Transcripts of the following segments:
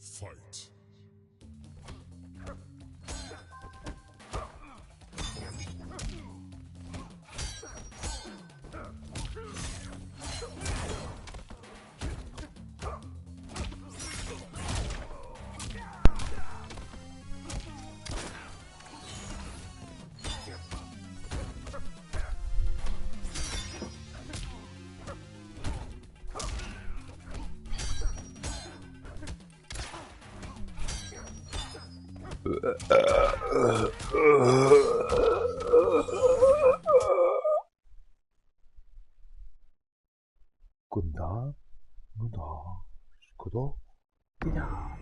Fight. Guten Tag. Guten Tag. Guten Tag.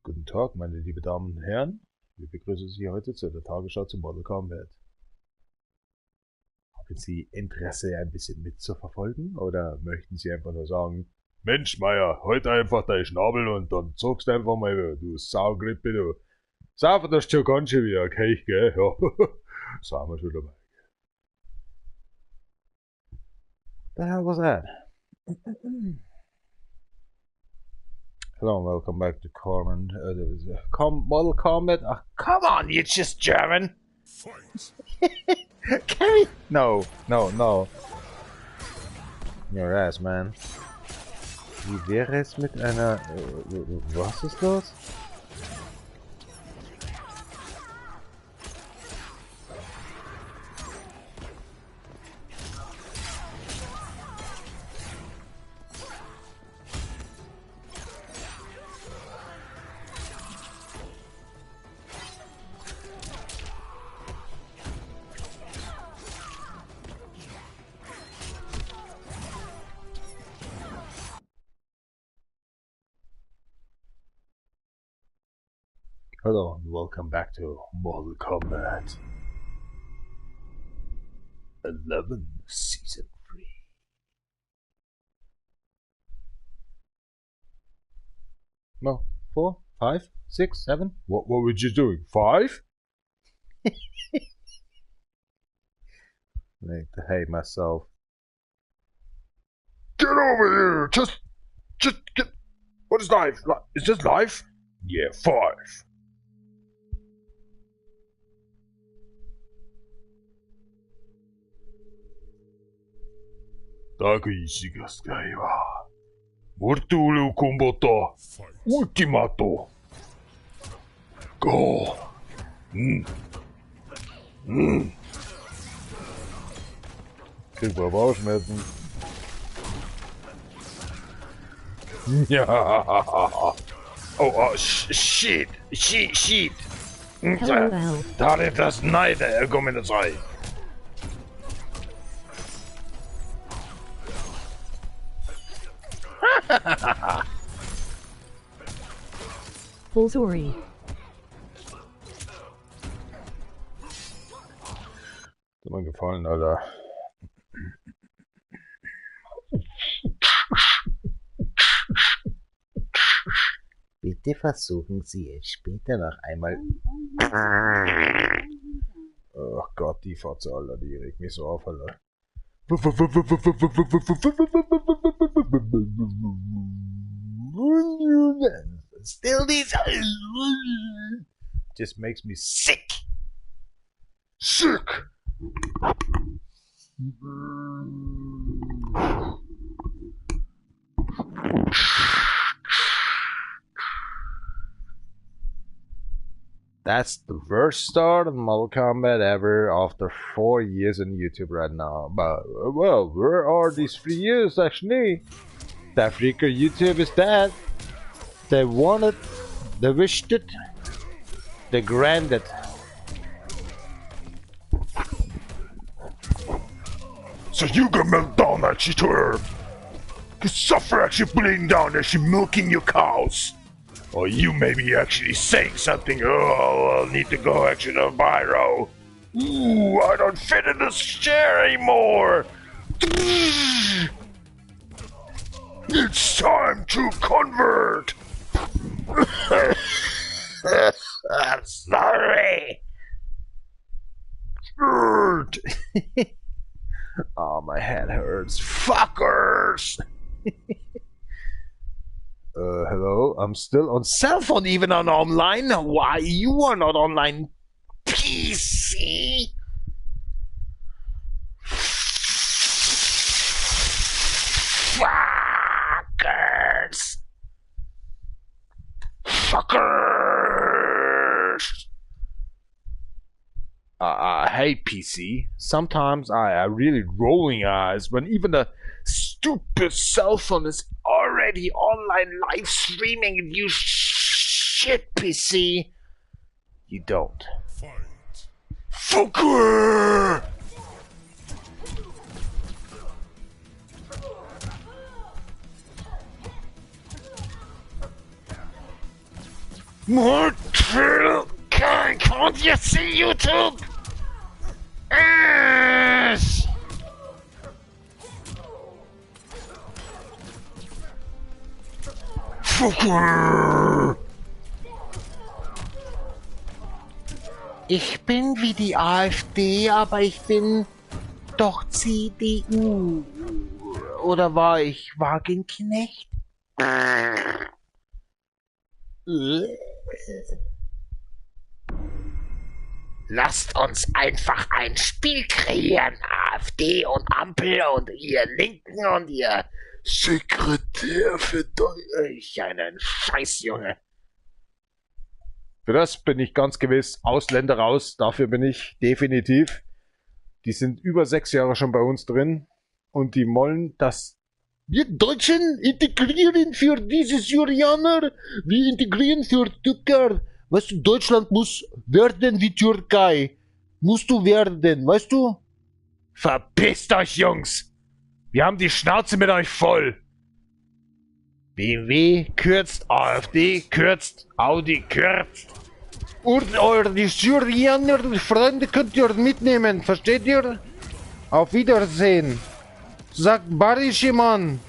Guten Tag, meine lieben Damen und Herren. Wir begrüßen Sie heute zu der Tagesschau zum Mortal Kombat. Haben Sie Interesse, ein bisschen mitzuverfolgen? Oder möchten Sie einfach nur sagen, Mensch, Meier, heute einfach dein Schnabel und dann zockst du einfach mal wieder, du Saugrippe, du. Sauber, das ist schon ganz schön wieder, okay, gell? Ja, sind wir schon dabei. The hell was that? Hello and welcome back to Corman. Mortal Kombat. Oh, come on, you just German. Fight. Carry? No. Your ass, man. Wie wäre es mit einer... was ist los? Hello and welcome back to Mortal Kombat 11 Season 3. No, 4, 5, 6, 7? What were you doing? 5? Need to hate myself. Get over here! Just get... What is life? Is this life? Yeah, 5. Mortal Kombat Ultimato. Go. Krieg mal Bauchschmerzen. Ja. Oh, shit. Da är das nejde, jag kommer inte säga. Oh, sorry. Hat mir gefallen, Alter. Bitte versuchen Sie es später noch einmal. Oh Gott, die Fotze, Alter, die regt mich so auf, Alter. Still these just makes me sick. That's the worst start of Mortal Kombat ever after 4 years on YouTube right now. But, well, where are these 3 years actually? DefRekka YouTube is dead. They want it, they wished it, they granted. So you can melt down that shit to her. You suffer actually bleeding down as she milking your cows. Or you maybe actually saying something, oh, I'll need to go actually to the biro. Ooh, I don't fit in this chair anymore. It's time to convert. I'm sorry. Oh, my head hurts. Fuckers. Hello? I'm still on cell phone, even on online? Why you are not online? PC? Fuckers! Fuckers! I hate PC. Sometimes I really rolling eyes when even the stupid cell phone is already online live streaming and you shit PC. You don't. Fight. Fucker! Mortal! Can't you see YouTube? Ass! Fucker! Ich bin wie die AfD, aber ich bin doch CDU. Oder war ich Wagenknecht? Lasst uns einfach ein Spiel kreieren, AfD und Ampel und ihr Linken und ihr Sekretär für euch einen Scheißjunge. Für das bin ich ganz gewiss Ausländer raus, dafür bin ich definitiv. Die sind über 6 Jahre schon bei uns drin und die wollen, dass wir Deutschen integrieren für diese Syrianer, wir integrieren für Türker. Weißt du, Deutschland muss werden wie Türkei. Musst du werden, weißt du? Verpisst euch, Jungs! Wir haben die Schnauze mit euch voll! BMW kürzt, AfD kürzt, Audi kürzt. Und eure Syrianer, Freunde könnt ihr mitnehmen, versteht ihr? Auf Wiedersehen. Sagt Barischimann,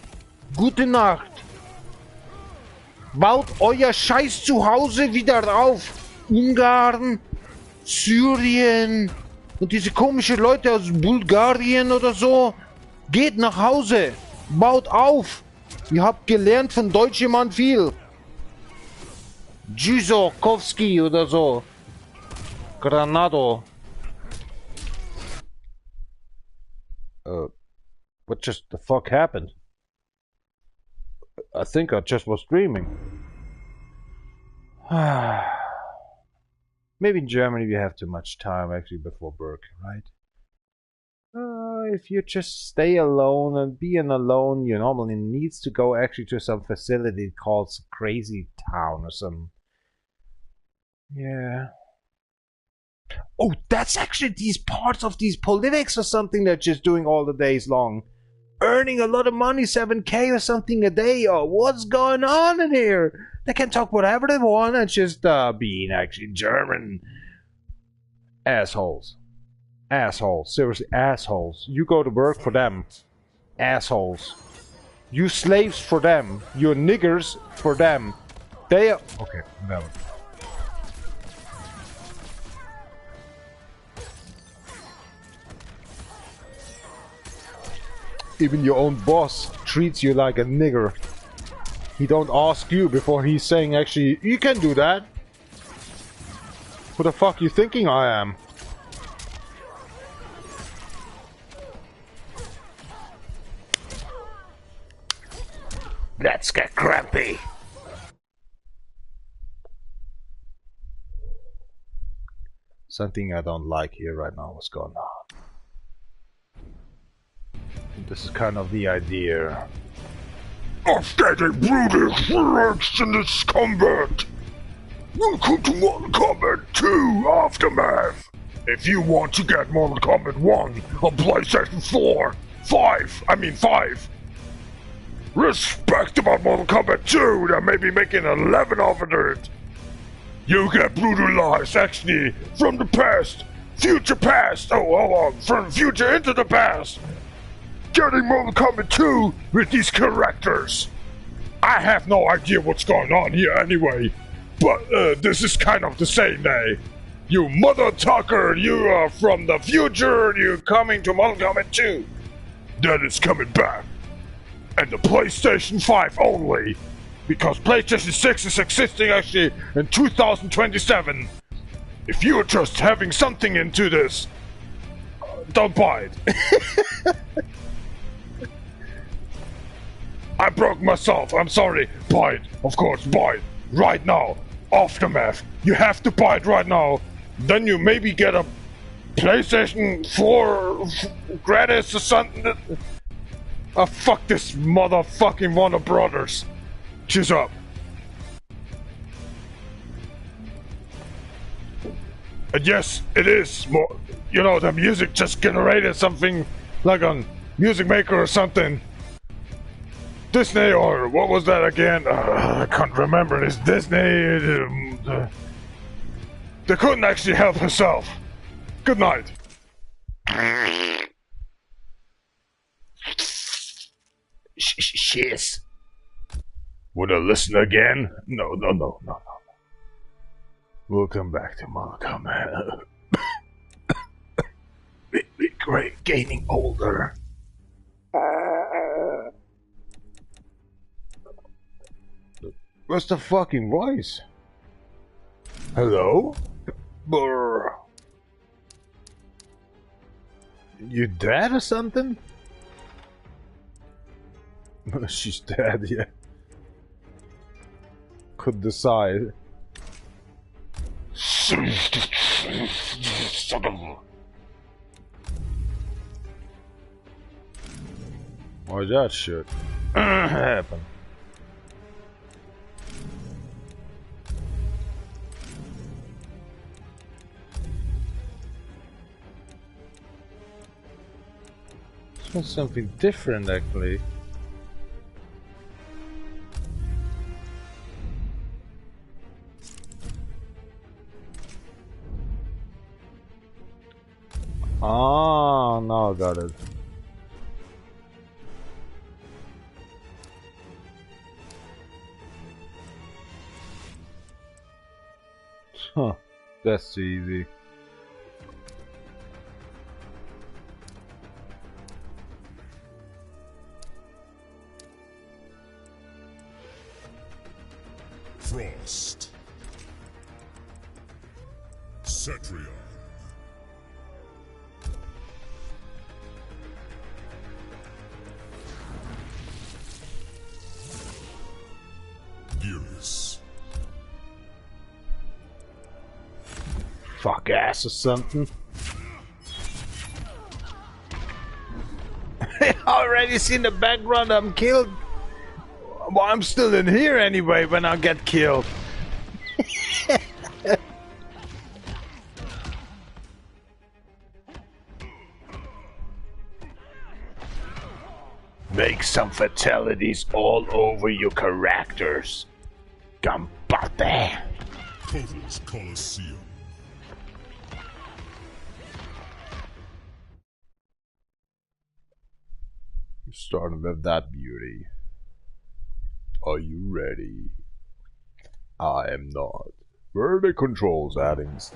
gute Nacht. Baut euer Scheiß Zuhause wieder auf. Ungarn, Syrien und diese komischen Leute aus Bulgarien oder so. Geht nach Hause. Baut auf. Ihr habt gelernt von Deutschemann viel. Djuzokowski oder so. Granado. What just the fuck happened? I think I just was dreaming. Maybe in Germany we have too much time actually before work, right? If you just stay alone and being alone, you normally needs to go actually to some facility called Crazy Town or some. Yeah. Oh, that's actually these parts of these politics or something they're just doing all the days long. Earning a lot of money, 7K or something a day, or what's going on in here? They can talk whatever they want and just being actually German. Assholes. Assholes. Seriously, assholes. You go to work for them. Assholes. You slaves for them. You niggers for them. They are... Okay, no. Even your own boss treats you like a nigger. He don't ask you before he's saying actually, you can do that. Who the fuck you thinking I am? Let's get crampy. Something I don't like here right now. What's going on? This is kind of the idea. After brutal relax in this combat. Welcome to Mortal Kombat 2 Aftermath. If you want to get Mortal Kombat 1 on PlayStation 4, 5, respect about Mortal Kombat 2, they're maybe making 11 of it. You get brutalized actually from the past, future past, from future into the past. Getting Mortal Kombat 2 with these characters. I have no idea what's going on here anyway, but this is kind of the same day. You mother tucker, you are from the future, you're coming to Mortal Kombat 2. That is coming back. And the PlayStation 5 only. because PlayStation 6 is existing actually in 2027. If you're just having something into this, don't buy it. I broke myself, I'm sorry. Buy it, of course, buy it. Right now. Aftermath. You have to buy it right now. Then you maybe get a PlayStation 4 gratis or something. Oh, fuck this motherfucking Warner Brothers. Cheers up. And yes, it is more, you know, the music just generated something like on Music Maker or something. Disney, or what was that again? I can't remember. It's Disney. They couldn't actually help herself. Good night. Cheers. Wanna listen again? No. We'll come back to Malcolm. We're great, getting older. What's the fucking voice? Hello? Brr. You dead or something? She's dead, yeah. Could decide. Why that shit happen? This was something different, actually. Ah, now I got it. Huh, that's too easy. Frost. Cetrion. Gearus. Fuck ass or something. I already seen the background. I'm killed. Well, I'm still in here anyway when I get killed. Make some fatalities all over your characters. Gambate. Total's Colosseum. Starting with that beauty. Are you ready? I am not. Where are the control settings?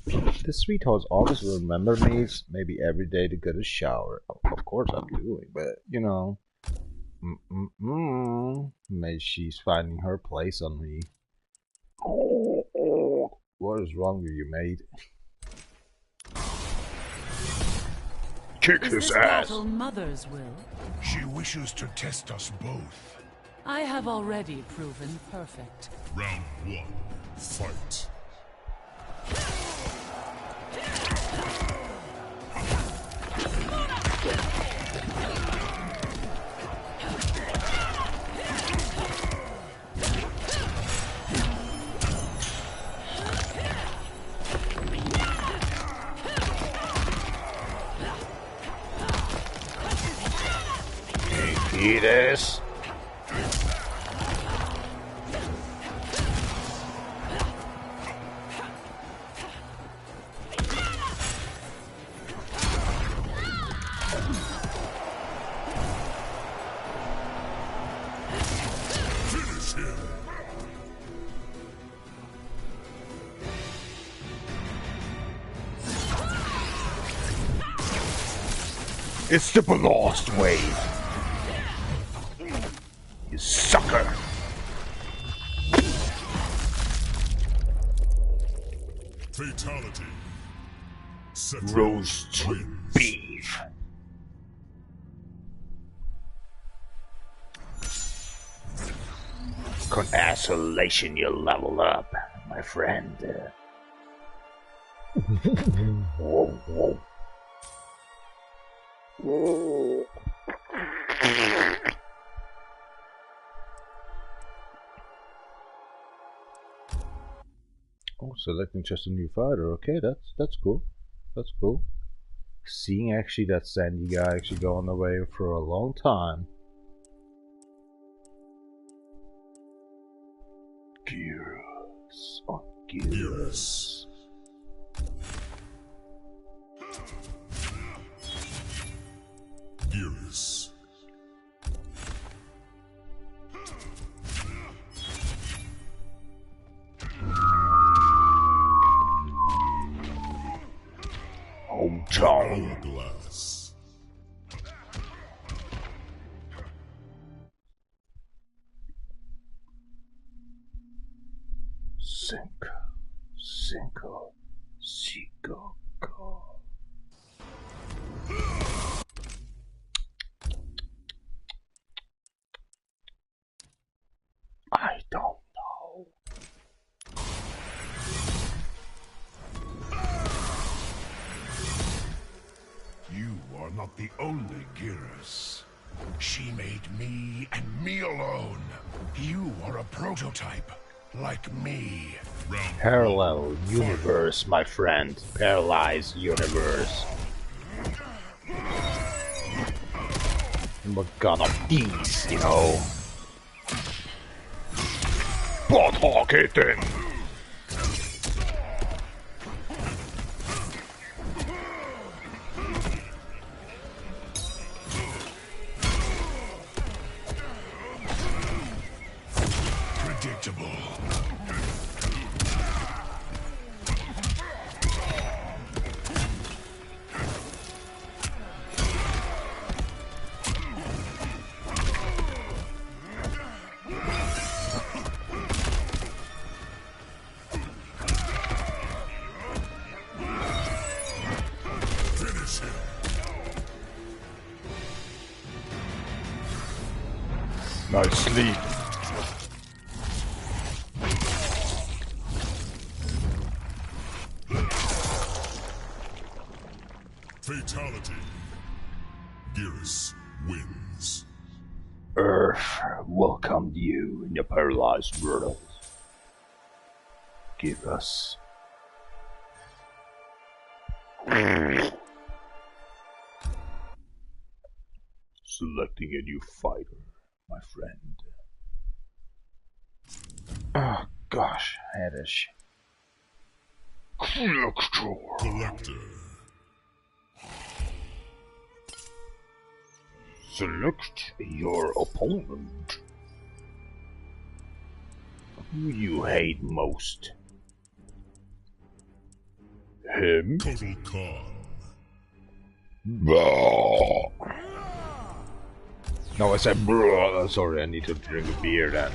The sweethearts always remember me, maybe every day to get a shower. Of course I'm doing, but you know. Maybe she's finding her place on me. What is wrong with you, mate? Kick his ass. Battle Mother's will? She wishes to test us both. I have already proven perfect. Round 1. Fight. Eat this. Finish him. It's the lost way. You sucker. Fatality. Set Roast wins. beef. Con isolation, you level up, my friend. Whoa, whoa. Whoa. Oh, selecting just a new fighter. Okay, that's cool. That's cool. Seeing actually that Sandy guy actually go on the way for a long time. Gears on gears. Gears. Hometown. Hourglass. Cinco, go. I don't know. You are not the only Geras. She made me and me alone. You are a prototype, like me. Parallel universe, my friend. Paralyzed universe. What gun of these, you know? Bloodhawk hitting! Predictable. Nice sleep. Fatality. Geras wins. Earth welcomed you in the paralyzed world. Give us selecting a new fighter, my friend. Oh gosh, headish. Collector. Select your opponent. Who you hate most? Him? Total Khan. No, I said bruh. Sorry, I need to drink a beer then.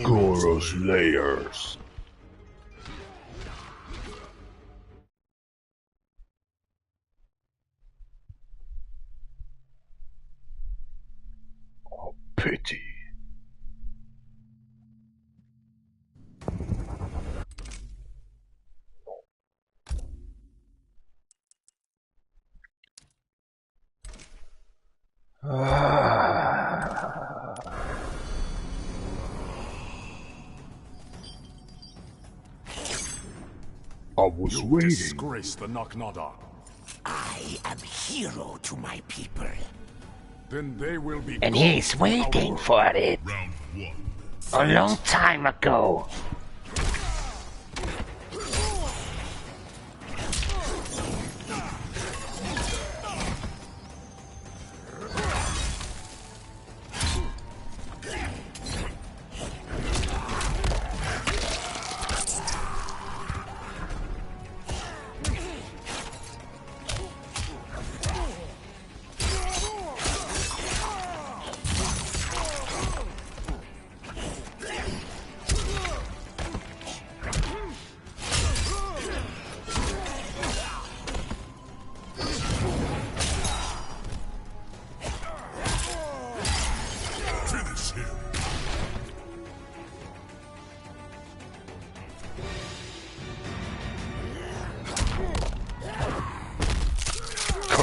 Goro's layers. Oh, pity. I was waiting. Disgrace the Knocknodar. I am hero to my people. Then they will be. And he's waiting for it. Round one. A long time ago.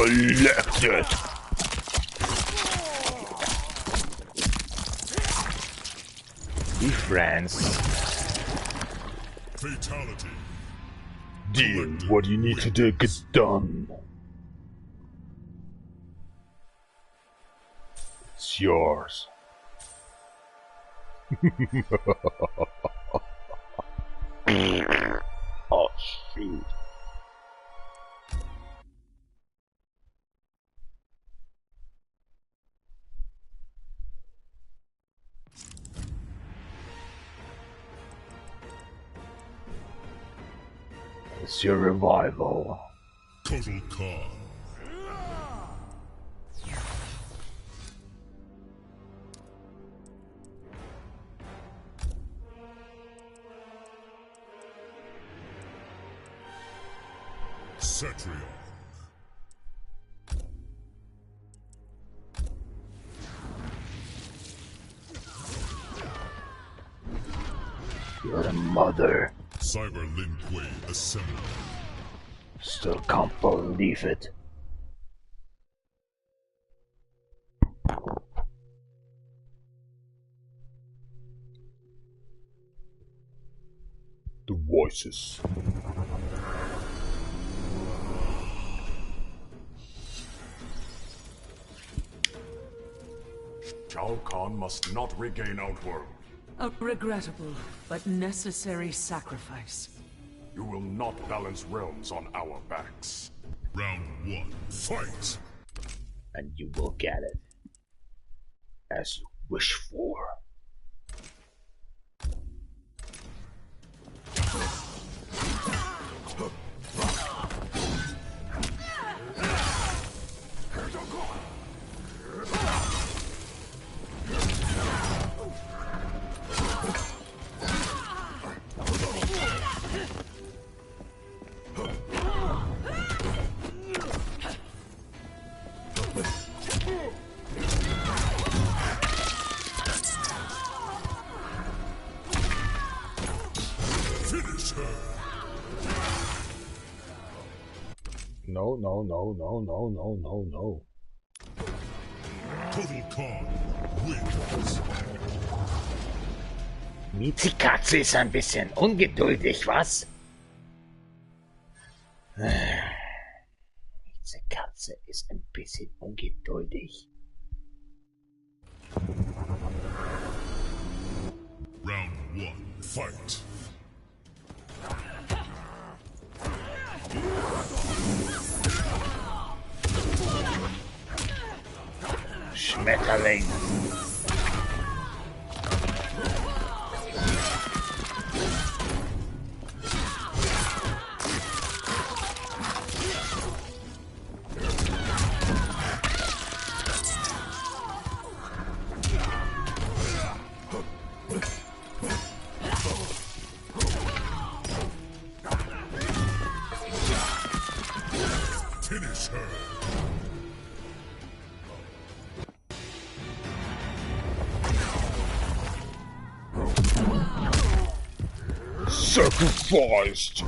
Collected. Be friends. Fatality. Do what you need to do, get done. It's yours. Oh shoot. It's your revival. Total Khan. Cetrion. You're a mother. Cyber Lin Kuei assembled. Still can't believe it. The voices. Shao Kahn must not regain Outworld. A regrettable but necessary sacrifice. You will not balance realms on our backs. Round 1, fight! And you will get it. As you wish for. No, no, no, no, no, no, no, no. Total Khan wins. Miezekatze ist ein bisschen ungeduldig, was? Miezekatze ist ein bisschen ungeduldig. Round 1, fight! Schmetterling. Finish her! Sacrificed!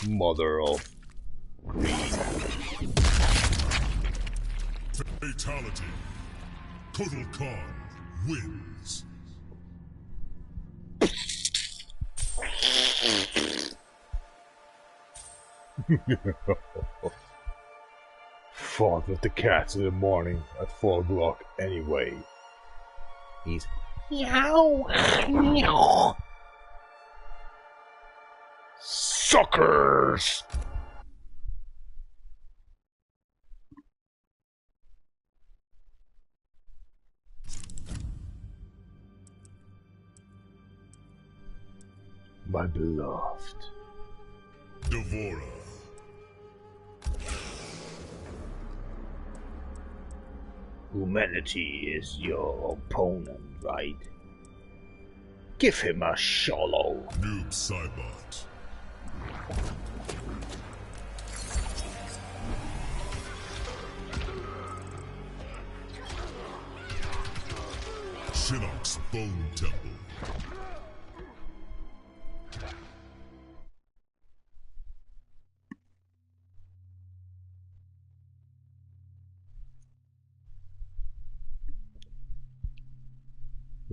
Mother of Fatality. Total Khan wins. fought with the cats in the morning at 4 o'clock anyway. He's meow, meow. Suckers! My beloved. Devora. Humanity is your opponent, right? Give him a shallow. Noob Cybot. Shinnok's Bone Temple.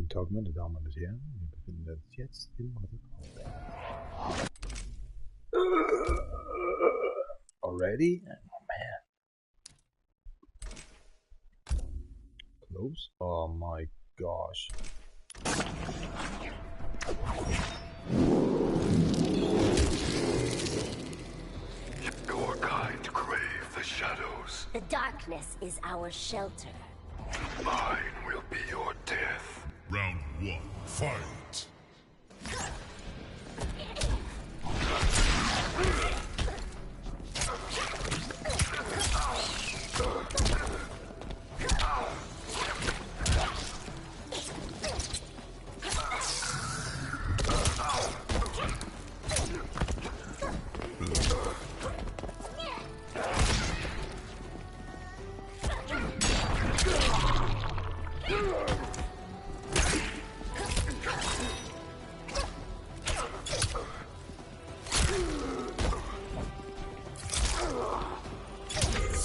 Guten Tag, meine Damen und Herren. Wir befinden uns jetzt im Mother. Already? Oh man. Close? Oh my gosh. Your kind crave the shadows. The darkness is our shelter. Mine will be your death. Round 1, fight!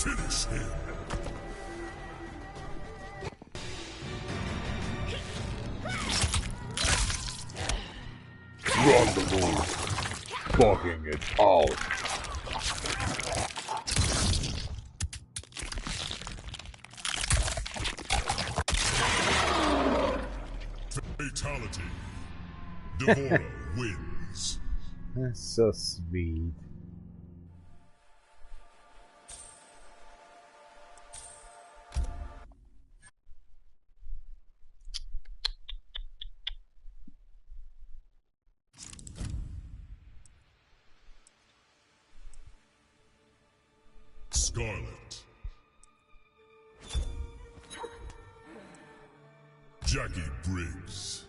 Finish him. Rendezvous. Fucking it out. Fatality. DjVolgin wins. That's so sweet. Scarlet. Jackie Briggs.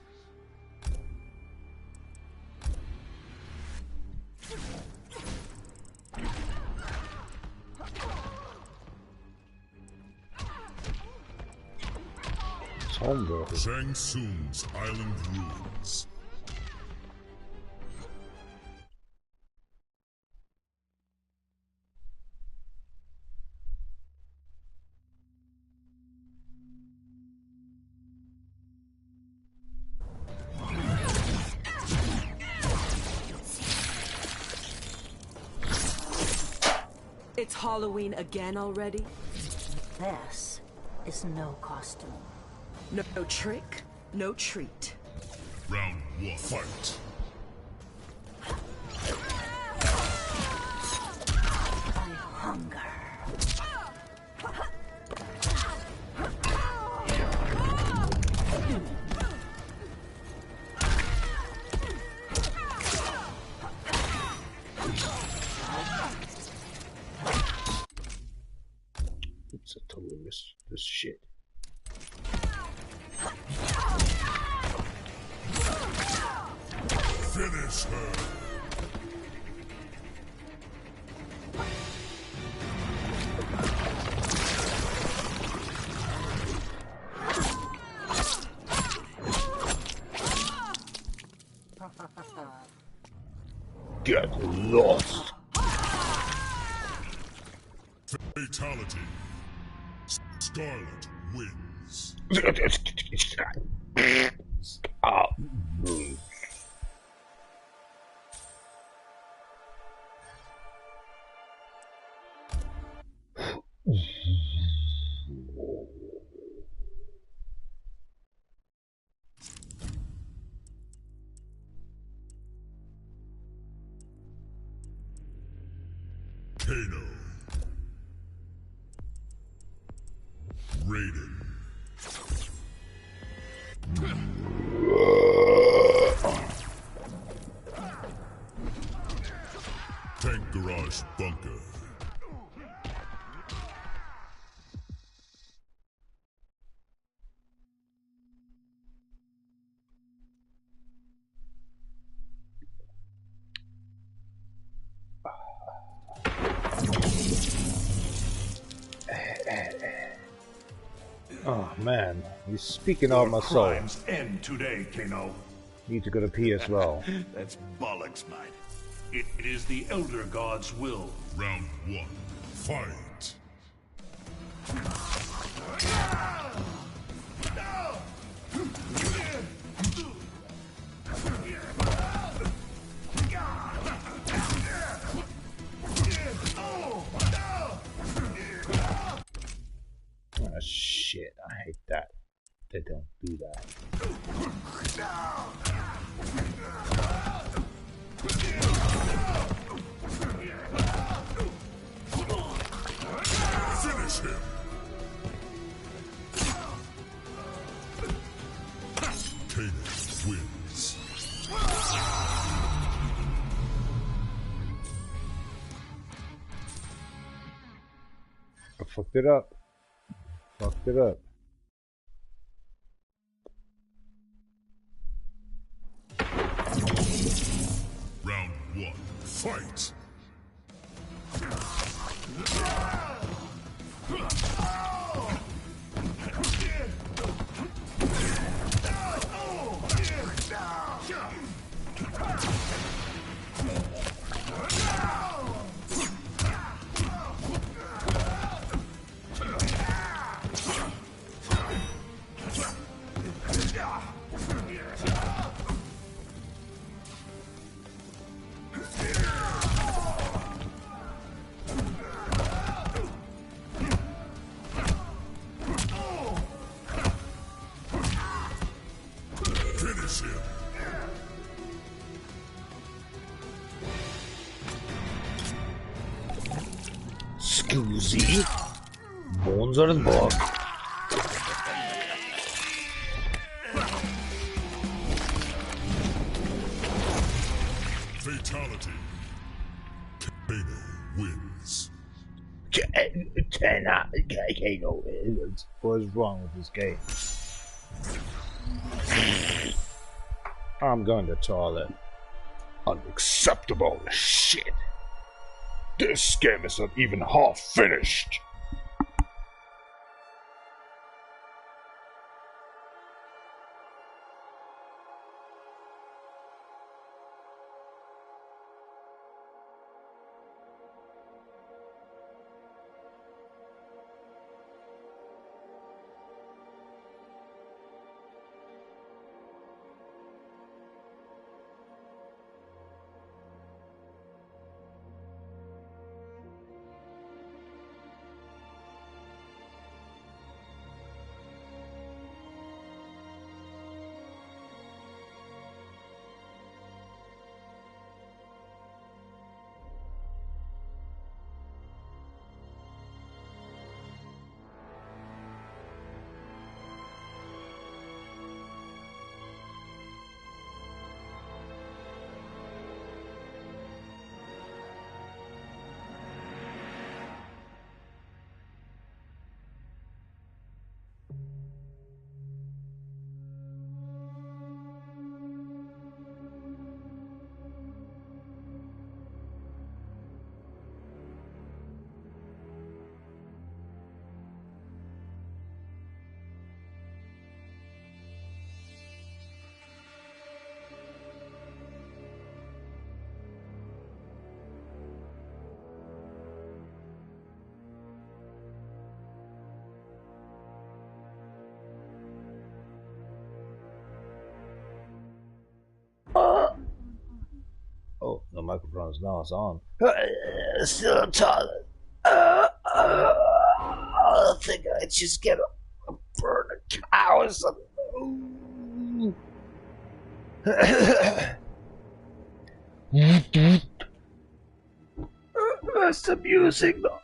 Shang Tsung's Island Ruins. It's Halloween again already? This is no costume. No trick, no treat. Round 1, fight! I hunger. It's a totally miss this shit. Finish her! Get lost. Fatality. Scarlet wins. Stop. Kano. Raiden. Tank Garage Bunker. Oh man, he's speaking out my soul. Crimes end today, Kano. Need to go to P as well. That's bollocks, mate. It is the Elder God's will. Round 1, fight! Don't do that. Finish him. Kanan wins. I fucked it up. Fucked it up. Round 1, fight! Finish him. Scusi? Bones are in block. Fatality. Kano wins. Kano wins. What is wrong with this game? I'm going to toilet. Unacceptable shit. This game is not even half finished. Oh, the microphone is now on. Still toilet. I think I just get a burn a cow or something. That's the music though.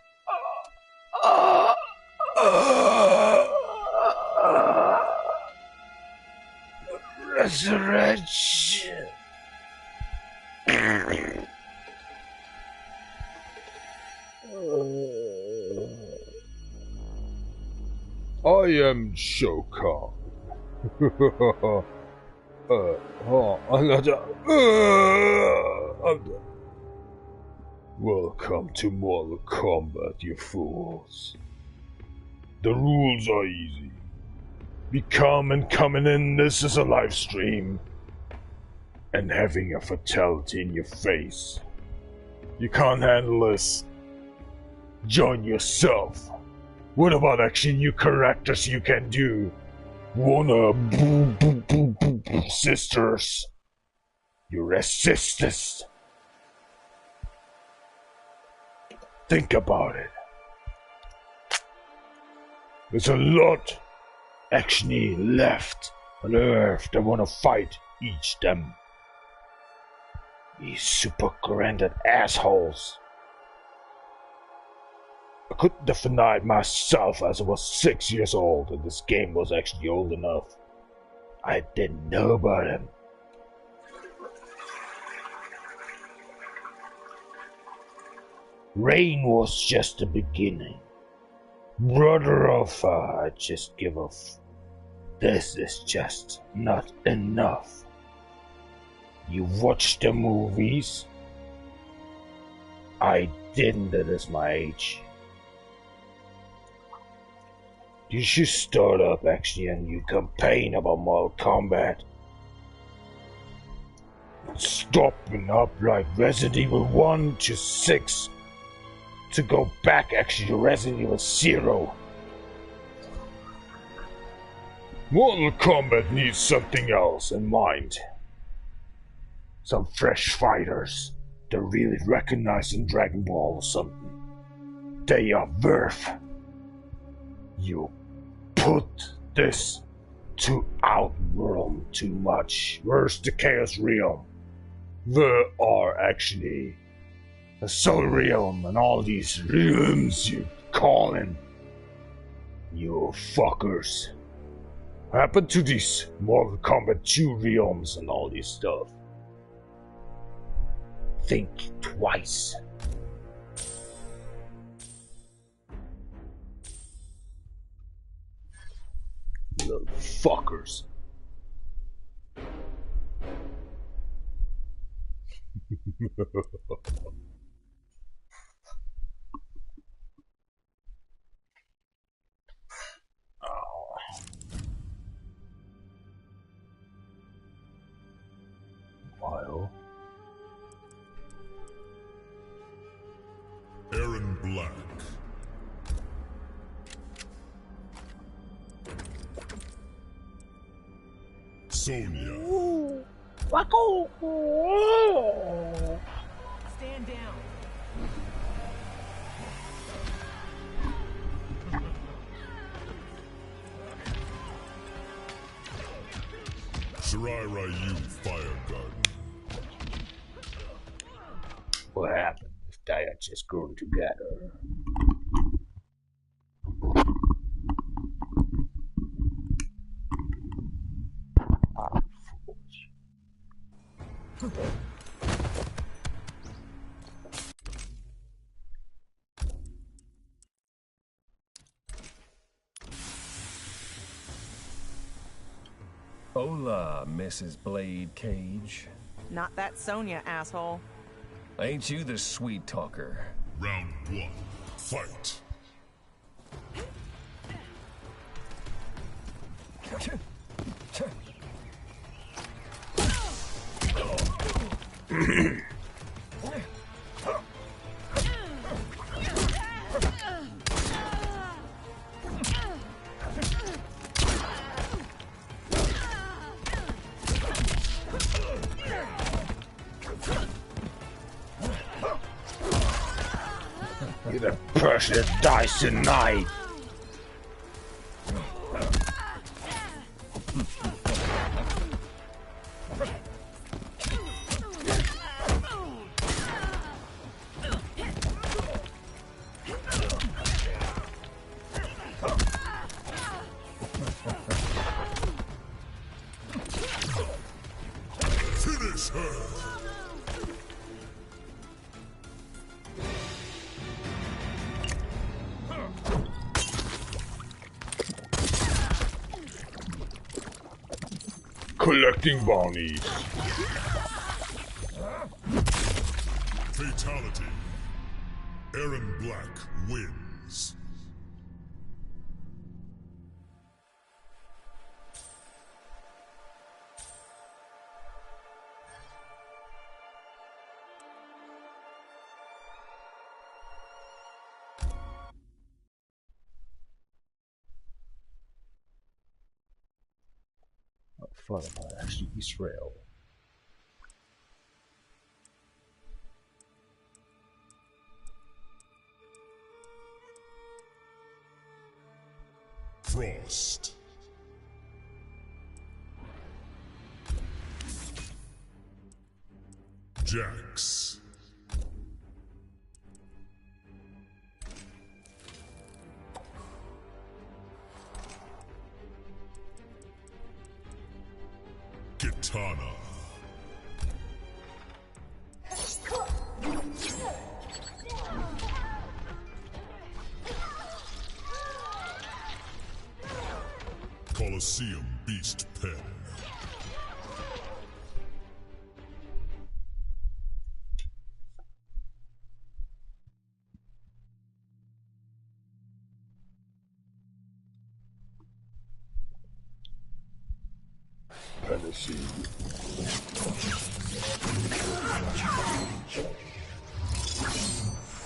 Resurrection. I am Shokan. Welcome to Mortal Kombat, you fools. The rules are easy. Be calm and coming in, this is a live stream. And having a fatality in your face. You can't handle this. Join yourself. What about actually new characters you can do? Wanna boo boo boo boo boo sisters? You're a sisters. Think about it. There's a lot actually left on Earth that wanna fight each them. These super granted assholes. I couldn't define myself as I was 6 years old and this game was actually old enough. I didn't know about him. Rain was just the beginning. Brother of I just give off. This is just not enough. You watched the movies? I didn't at this my age. You should start up actually a new campaign about Mortal Kombat. Stopping up like Resident Evil 1 to 6. To go back actually to Resident Evil 0. Mortal Kombat needs something else in mind. Some fresh fighters that really recognize in Dragon Ball or something. They are worth. You put this to Outworld too much. Where's the Chaos Realm? Where are actually the Soul Realm and all these realms you calling? You fuckers. What happened to these Mortal Kombat 2 realms and all this stuff? Think twice. Little fuckers. While Aaron Black. Sonya. Stand down. Shirai Ryu Fire Garden. what happened if they had just grown together? Hola, Mrs. Blade Cage. Not that Sonya, asshole. Ain't you the sweet talker? Round 1. Fight. You're the person that dies tonight. Finish her. Collecting bounties. Fatality. Aaron Black wins. I thought about actually Israel. Frost. Jax. Kitana. Colosseum Beast Pen.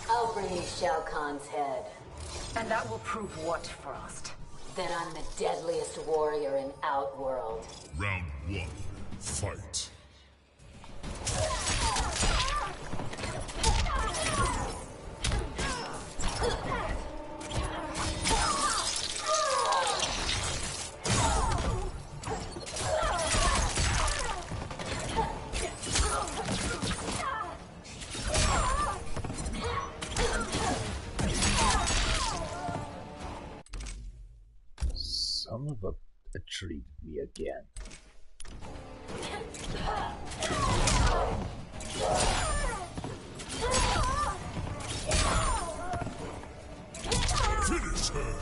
I'll bring you Shao Kahn's head. And that will prove what, Frost? That I'm the deadliest warrior in Outworld. Round 1. Fight. Son of a treat me again. Finish her!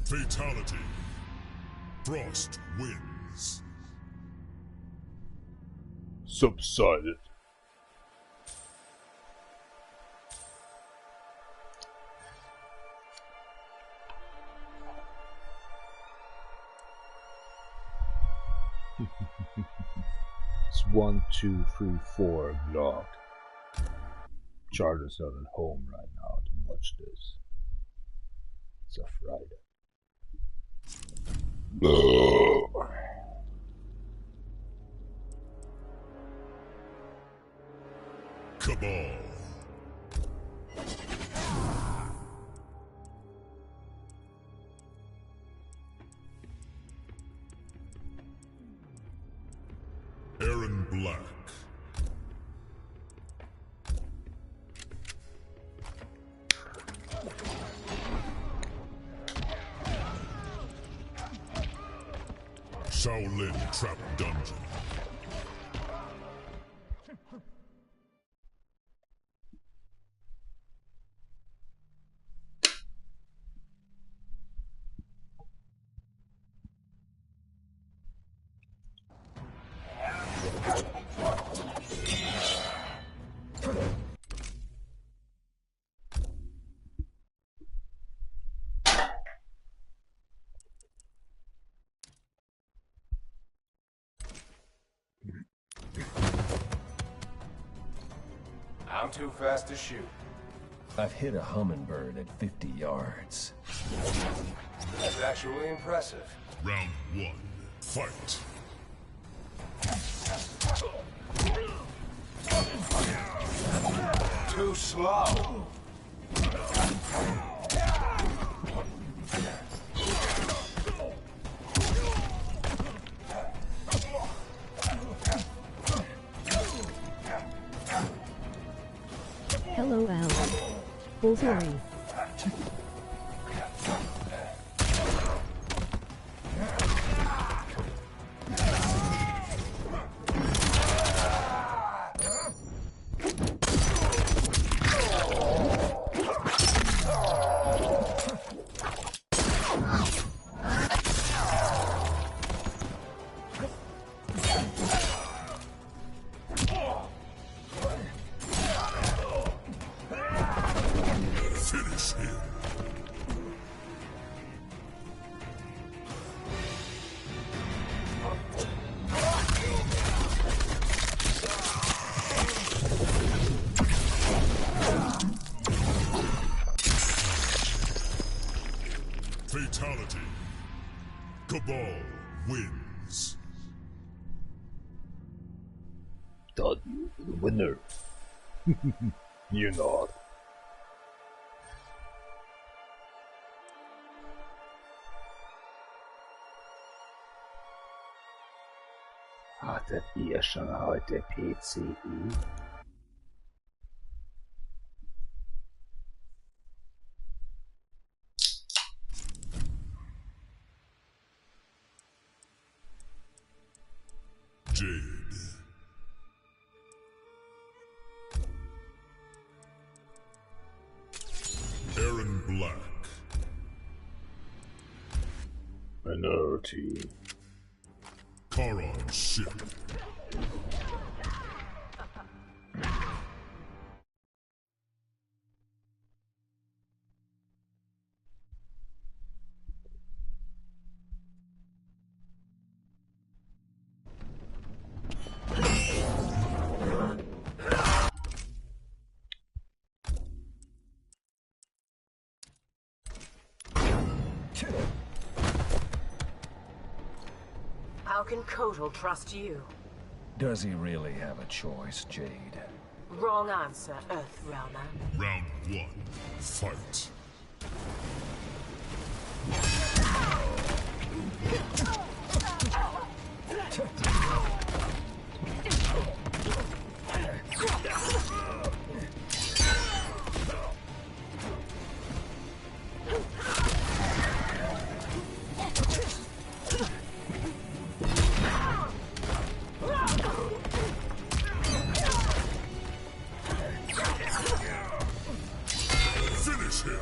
Fatality. Frost wins. Subsided. It's 1, 2, 3, 4 vlog. Charlie's not at home right now to watch this. It's a Friday. Cabal. Aaron Black. Shaolin Trap Dungeon. I'm too fast to shoot. I've hit a hummingbird at 50 yards. That's actually impressive. Round 1. Fight. Too slow. Hello, Al. Oh, sorry. Finish him. Fatality. Cabal wins. thought you were the winner. You're not. Hattet ihr schon heute PCI? Jade. Aaron Black. Minority. Charon Ship. How can Kotal trust you? Does he really have a choice, Jade? Wrong answer, Earthrealmer. Round 1. Fight. Finish him.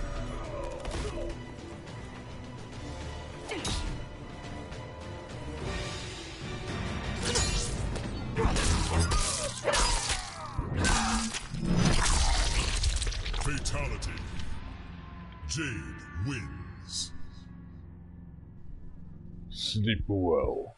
Fatality. Jade wins. Sleep well.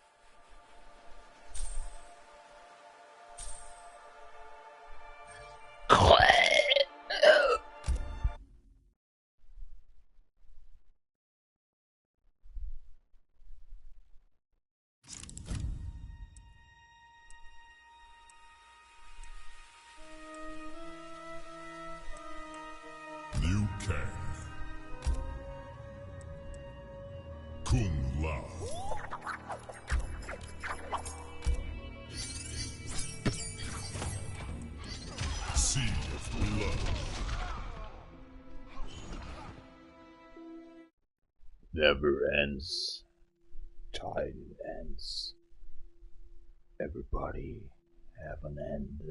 Liu Kang. Kung Lao. Sea of Blood. Never ends. Time ends. Everybody have an end.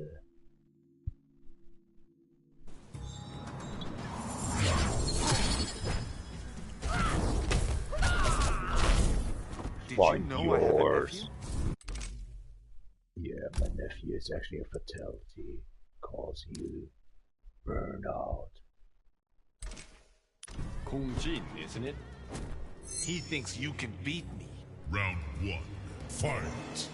Did Find you know I have a yours. nephew? Yeah, my nephew is actually a fatality. Cause you burn out. Kung Jin, isn't it? He thinks you can beat me. Round 1. Fight.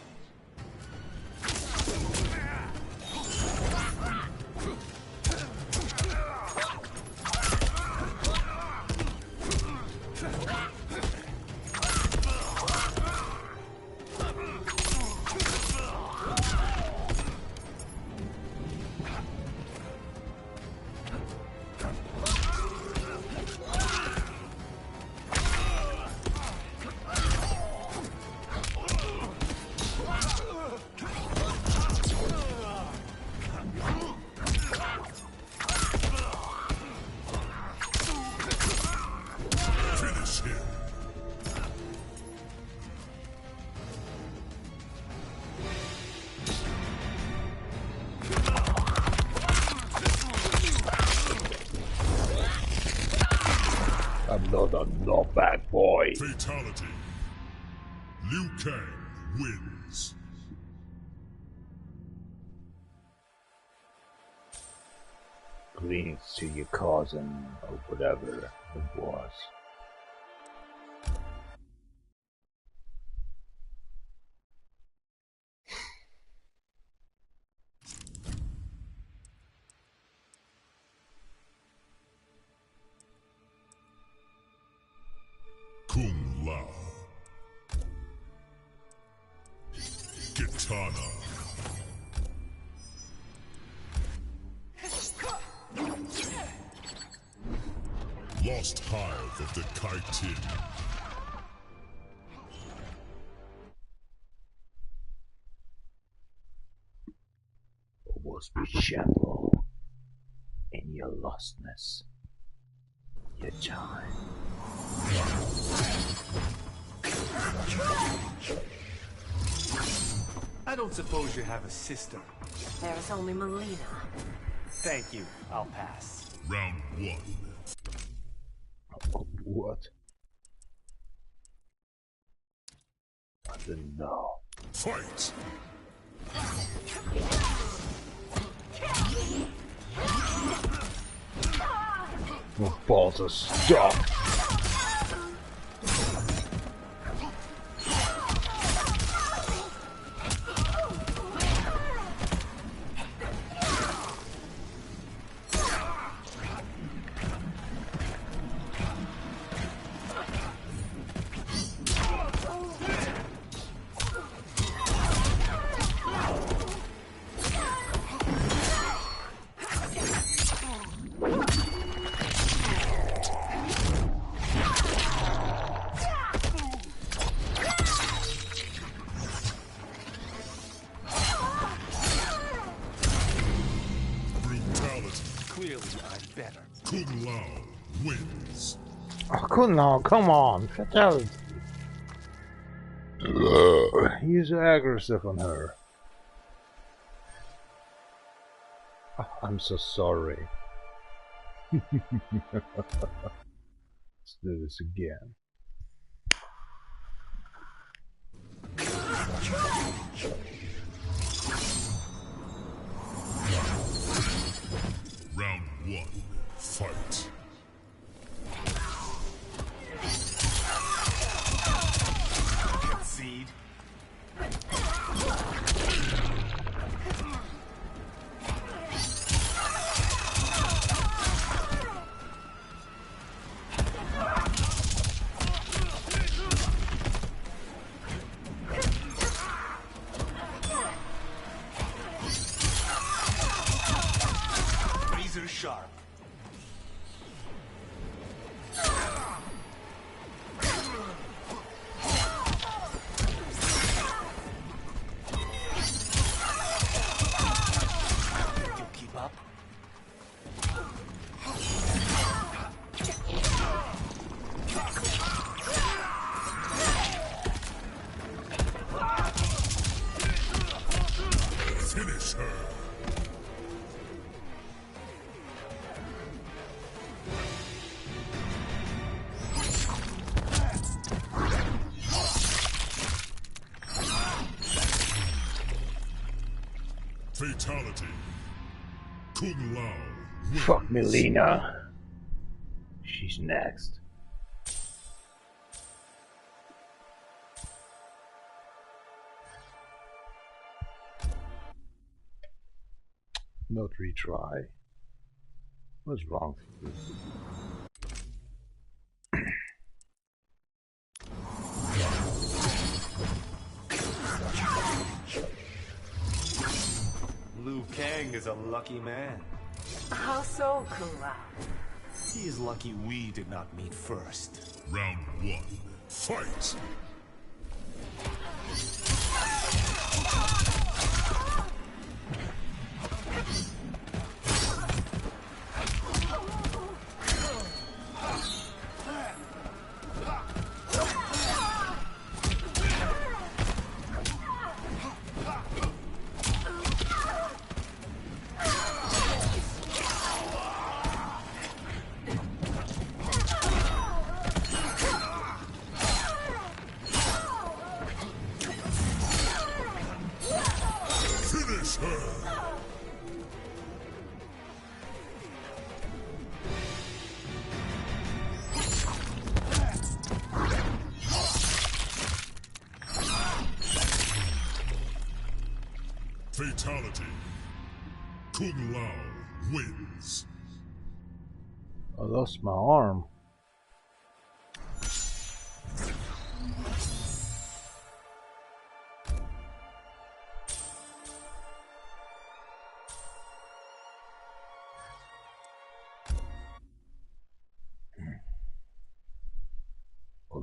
Finish him. I'm not a knockback boy. Fatality. Liu Kang wins. Greetings to your cousin or whatever it was. Kung Lao. Kitana. lost hive of the Kaitin. Almost be shameful in your lostness, your time. I don't suppose you have a sister. There's only Melina. Thank you. I'll pass. Round 1. Oh, what? I didn't know. Fight! Oh, balls of stop! Kung Lao wins. Oh, Kung Lao, come on, fatality. He's aggressive on her. Oh, I'm so sorry. Let's do this again. Round 1. Fight. Concede. Razor sharp. Finish her. Fatality. Kung Lao wins. Fuck Melina. She's next. Not retry. What's wrong with you? Liu Kang is a lucky man. How so, Kung Lao? He is lucky we did not meet first. Round 1. Fight. Finish her. Fatality. Kung Lao wins. I lost my arm.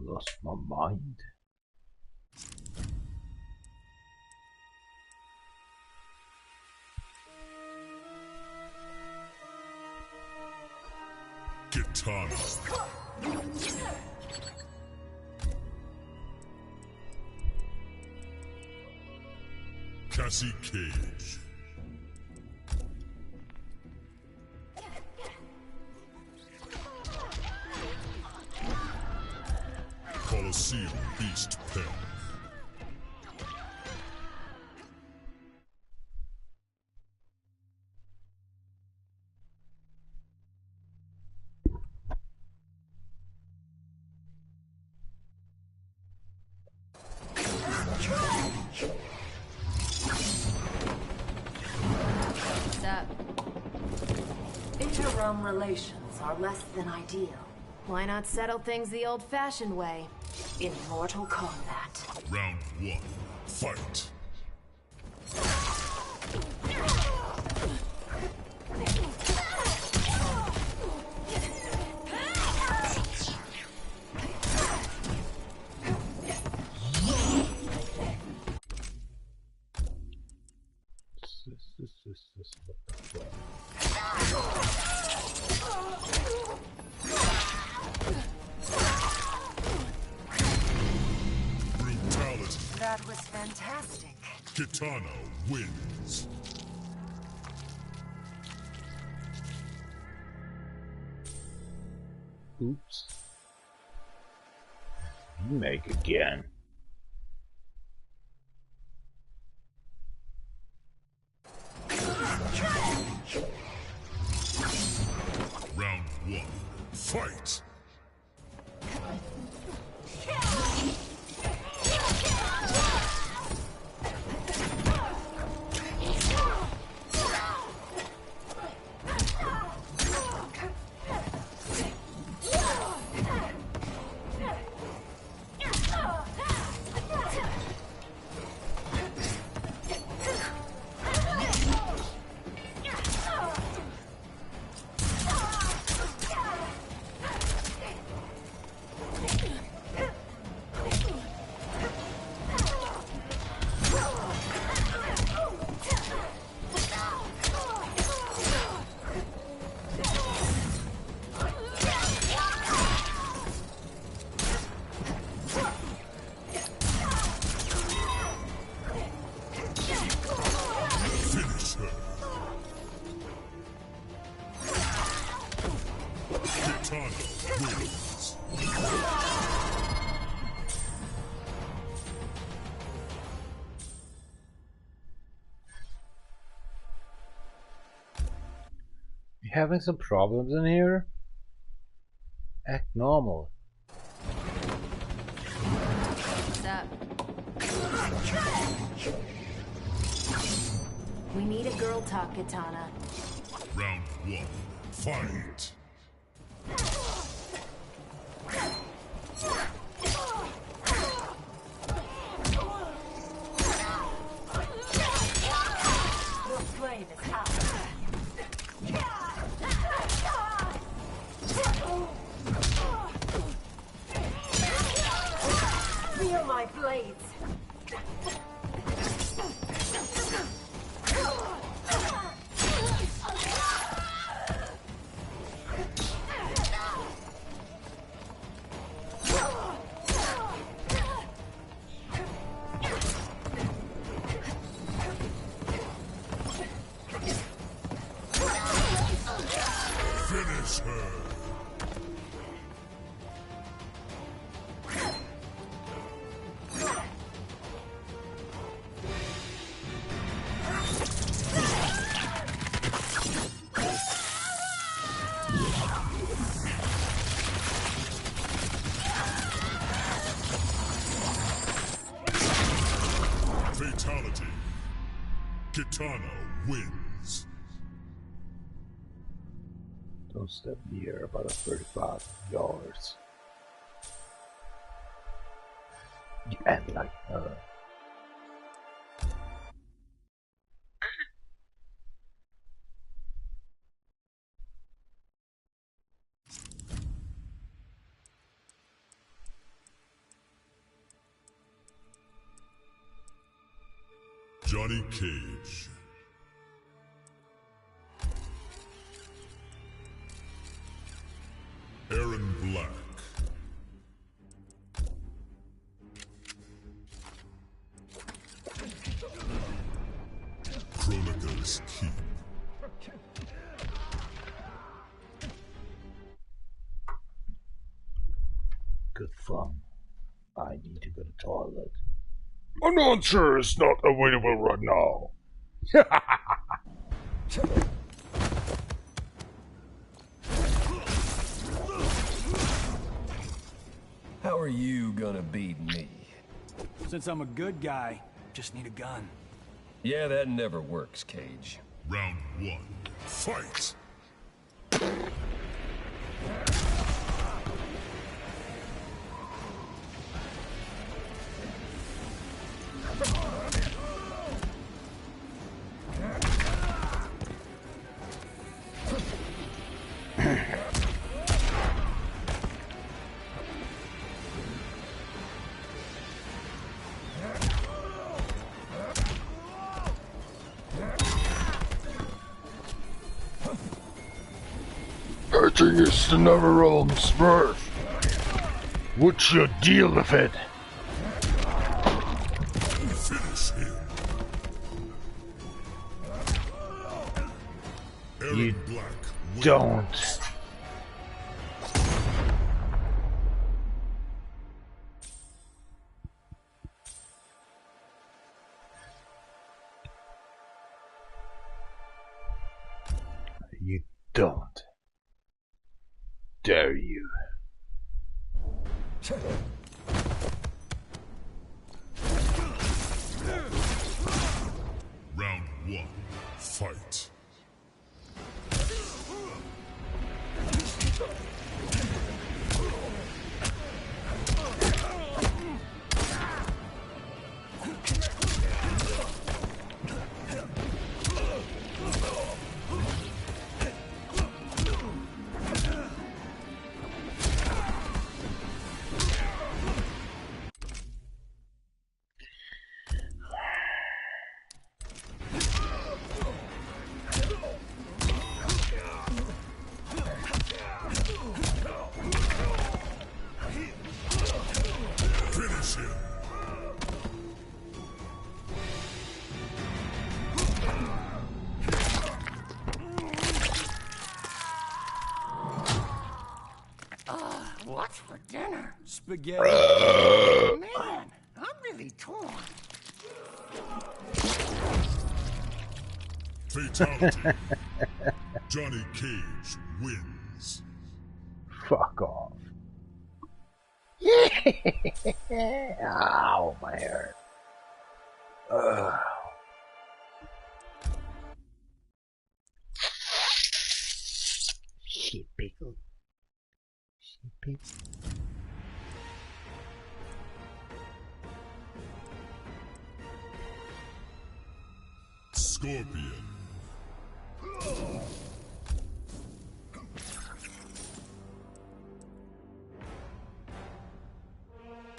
lost my mind. Katana. Cassie Cage. Colosseum Beast Pen. Inter-realm relations are less than ideal. Why not settle things the old-fashioned way? In mortal combat. Round 1. Fight. That was fantastic. Katana wins. Oops. Remake again. Round 1. Fight! You having some problems in here? Act normal. What's up? We need a girl talk, Katana. Round 1. Fight! We'll play this out. Feel my blades. Finish her! Fatality. Katana wins. Don't step near about a 35 yards. You act like her. Johnny Cage. Aaron Black. Chronica's Keep. Good fun. I need to go to the toilet. Announcer is not available right now. How are you gonna beat me? Since I'm a good guy, just need a gun. Yeah, that never works, Cage. Round 1. Fight! I think it's the Neverrealm Smurf. What's your deal with it? Finish him. You Black don't. You don't. Dare you? Round 1. Fight. Finish him. What's for dinner? Spaghetti. Man, I'm really torn. Fatality. Johnny Cage wins. Fuck off. Ow, my hair. Shit pickle. Shit pickle. Scorpion.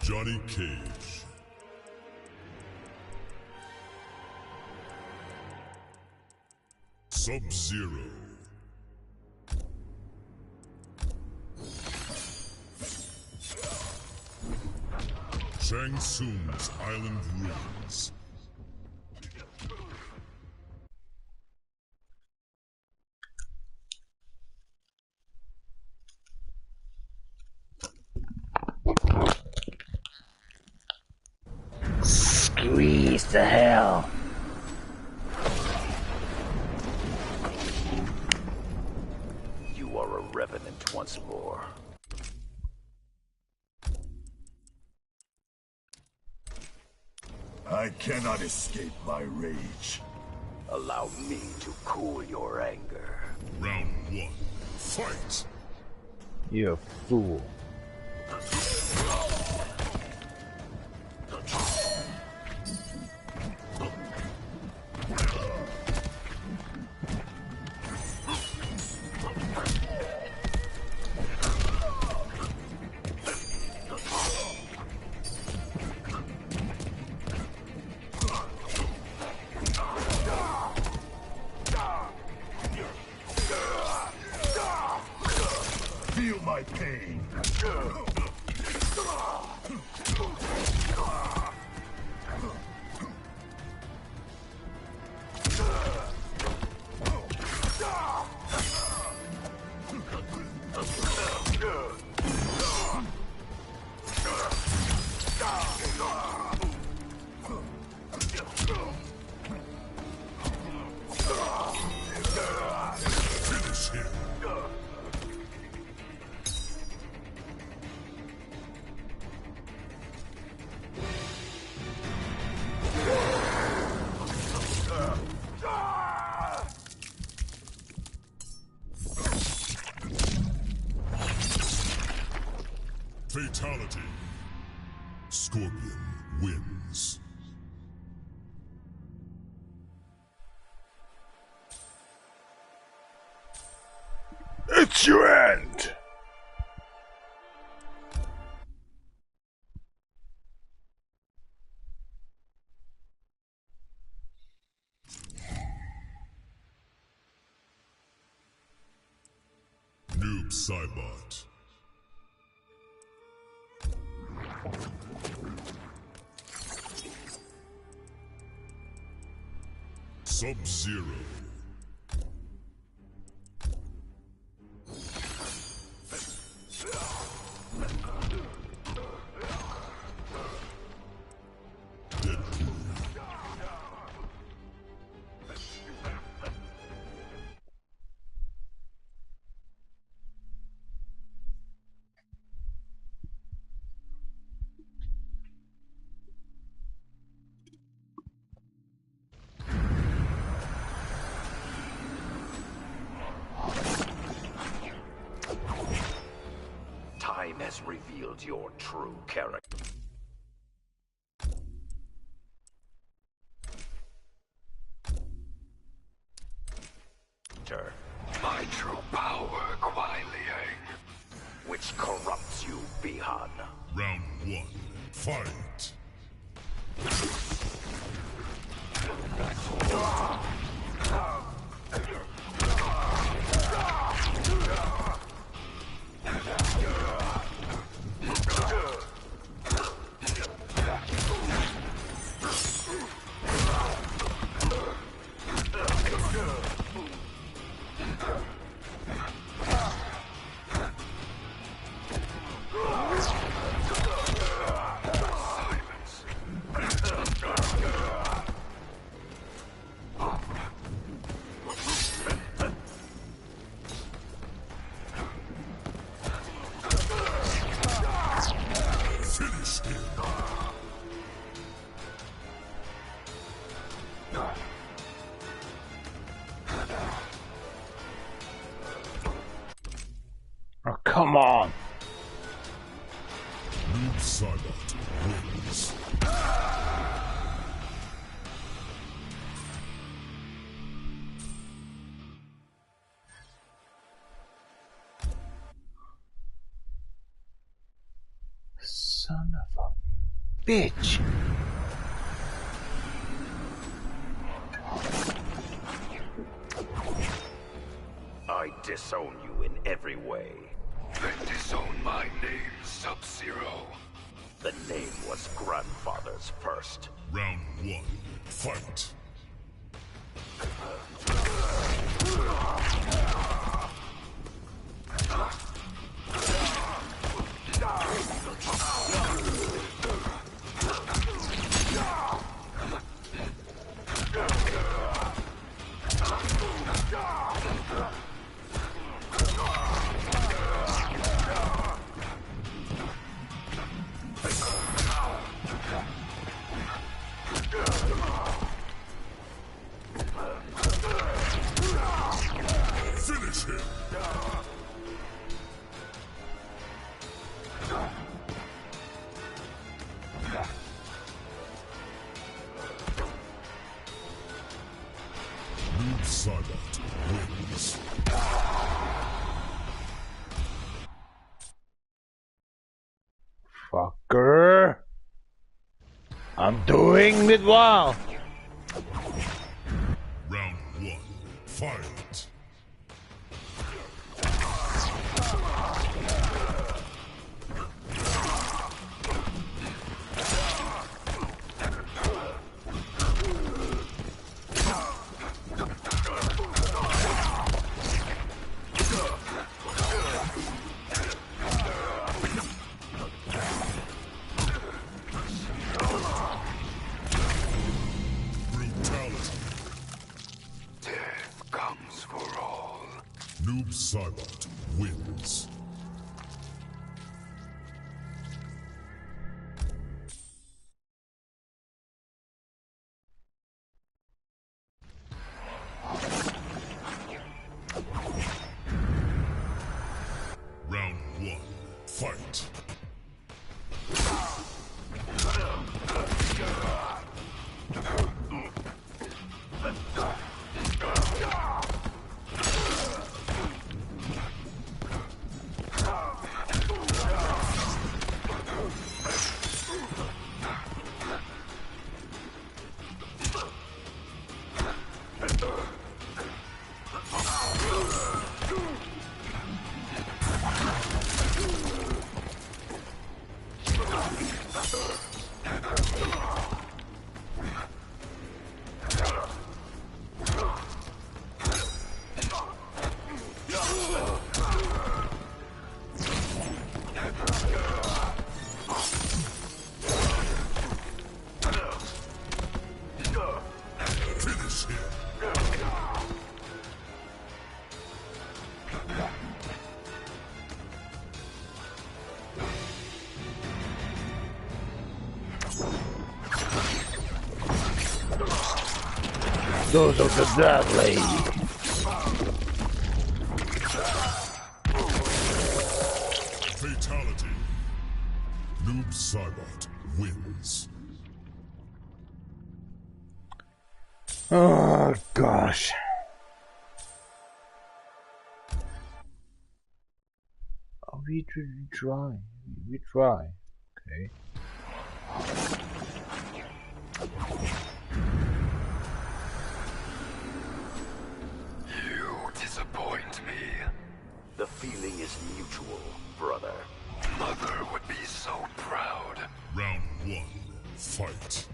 Johnny Cage. Sub-Zero. Shang Tsung's Island Ruins. Squeeze the hell. You are a revenant once more. I cannot escape my rage. Allow me to cool your anger. Round 1. Fight! You fool. my pain. Fatality. Scorpion wins. It's your end! Noob Cybot. Sub-Zero. Time has revealed your true character. My true power, Kuai Liang, which corrupts you, Bihan. Round 1. Fight. Oh, come on. Noob Cybot wins. Son of a bitch. I disown you in every way. Then disown my name, Sub-Zero. The name was grandfather's first. Round 1. Fight. Finish him. Noob Cybot wins. Fucker. I'm doing it well. Round 1. Fight. Noob Saibot wins. Round 1, fight. Those are the deadly. Fatality. Noob Saibot wins. Oh gosh. We try. We try. Okay. You disappoint me. The feeling is mutual, brother. Mother would be so proud. Round 1, fight.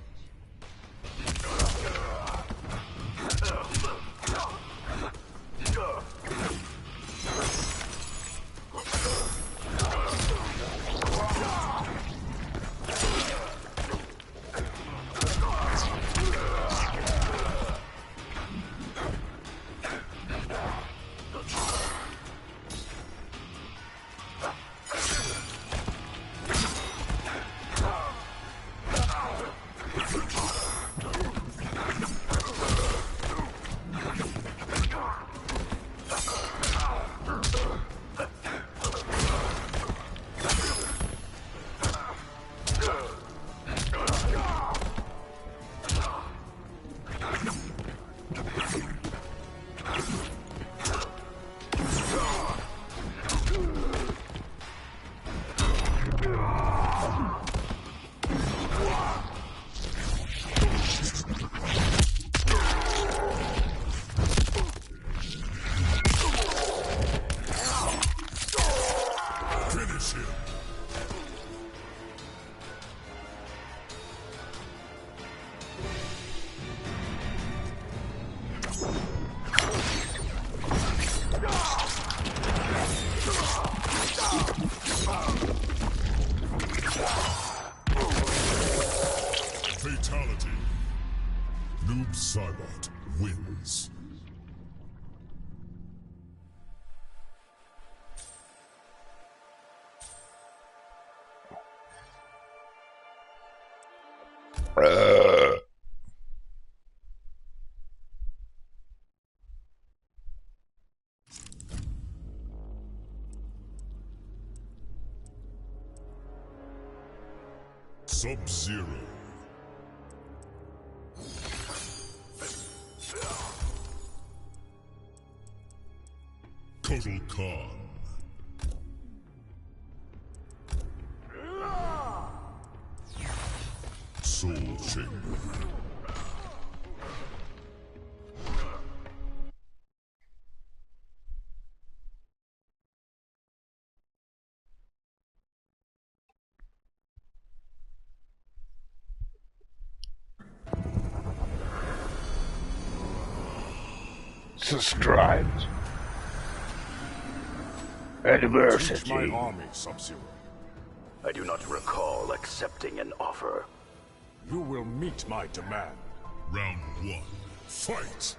Fatality. Noob Saibot wins. Sub-Zero. Kotal Khan. Soul Chamber. Subscribed. Anniversity. My army, Sub-Zero. I do not recall accepting an offer. You will meet my demand. Round 1, fight!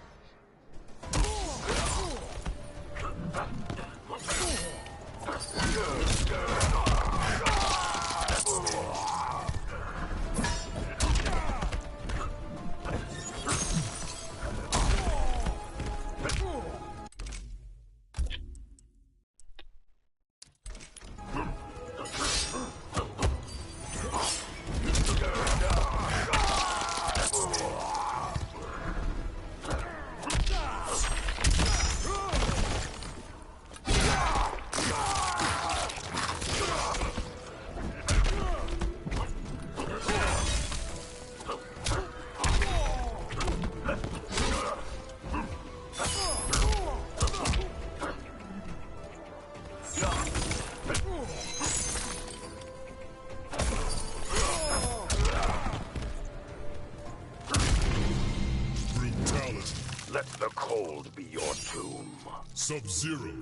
Let the cold be your tomb. Sub-Zero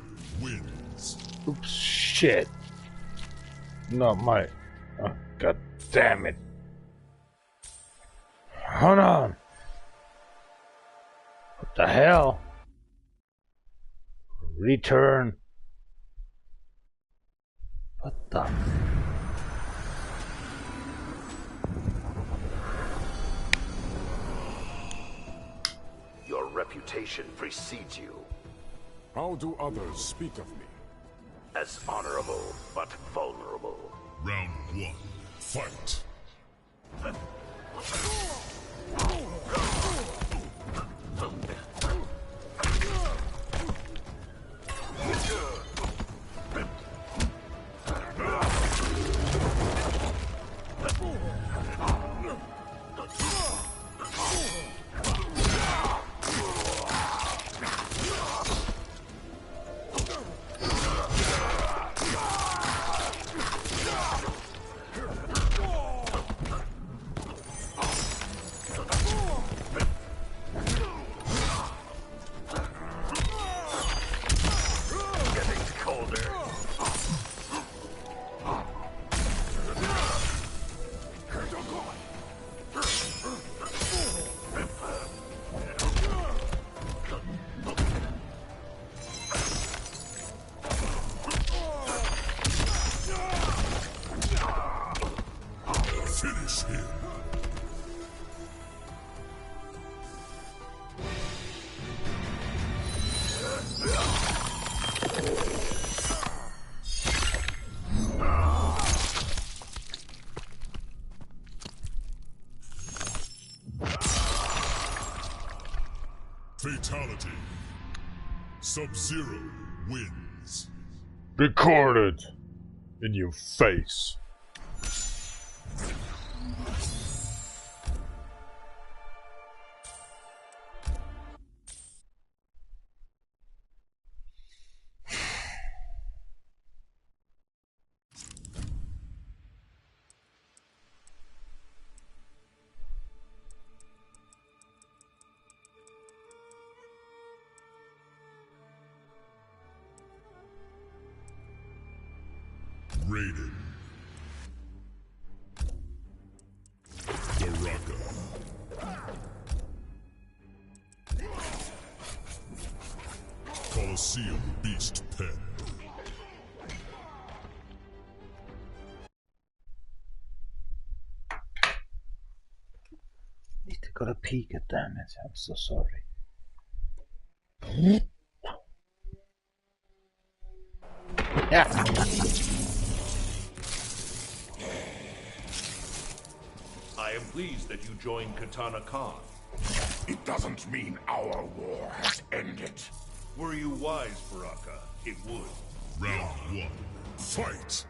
wins. Oops, shit. Not my... Oh, god damn it. Hold on. What the hell? Return. What the... Your reputation precedes you. How do others speak of me? As honorable, but vulnerable. Round 1. Fight. Fatality. Sub-Zero wins. Recorded in your face. Raiden. Baraka. Coliseum Beast Pen. Need to go to peek at damn it. I'm so sorry. Yeah. I am pleased that you joined Katana Khan. It doesn't mean our war has ended. Were you wise, Baraka, it would. Round 1. Fight!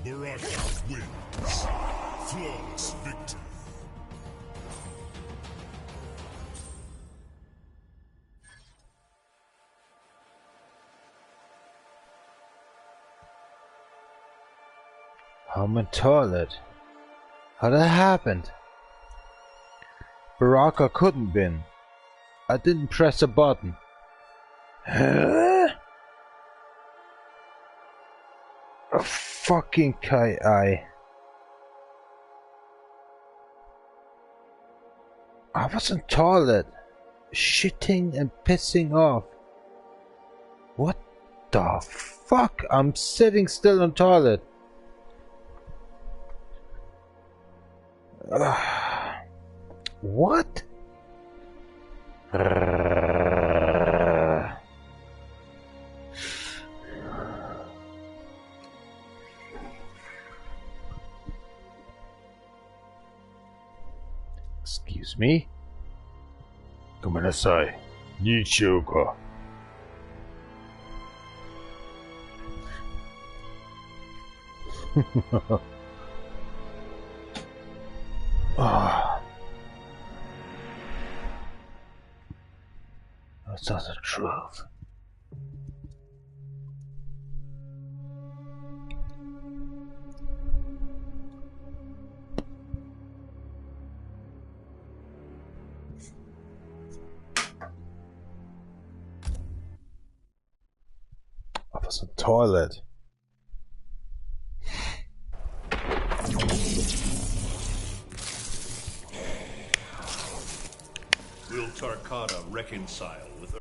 Baraka wins. Flawless victory. I'm in toilet. How that happened? Baraka couldn't win. I didn't press a button. Huh? A fucking Kai. I was in toilet, shitting and pissing off. What the fuck? I'm sitting still on toilet. What? Excuse me? ごめんなさい。認証か。That's not the truth. I was in the toilet. Will Tarkana reconcile with her?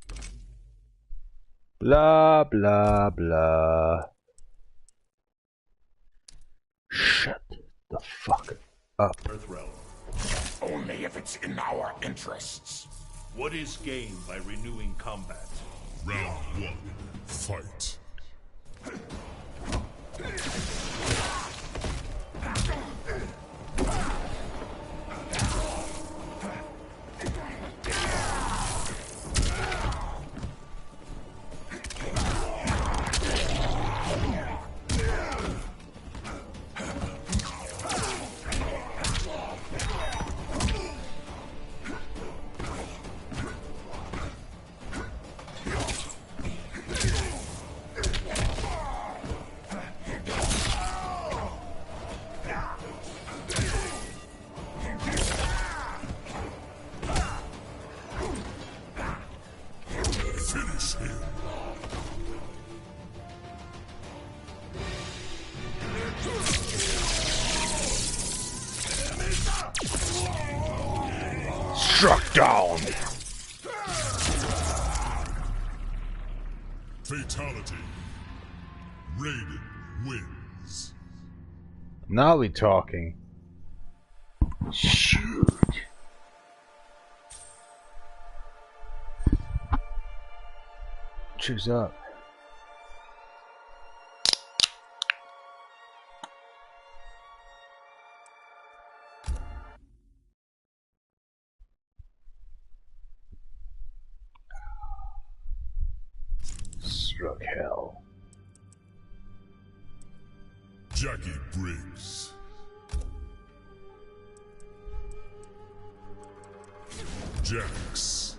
Blah blah blah. Shut the fuck up. Earthrealm. Only if it's in our interests. What is gained by renewing combat? Round 1. Fight. Struck down. Fatality. Raiden wins. Now we're talking. Shoot. Choose up. Struck hell. Jackie Briggs. Jax.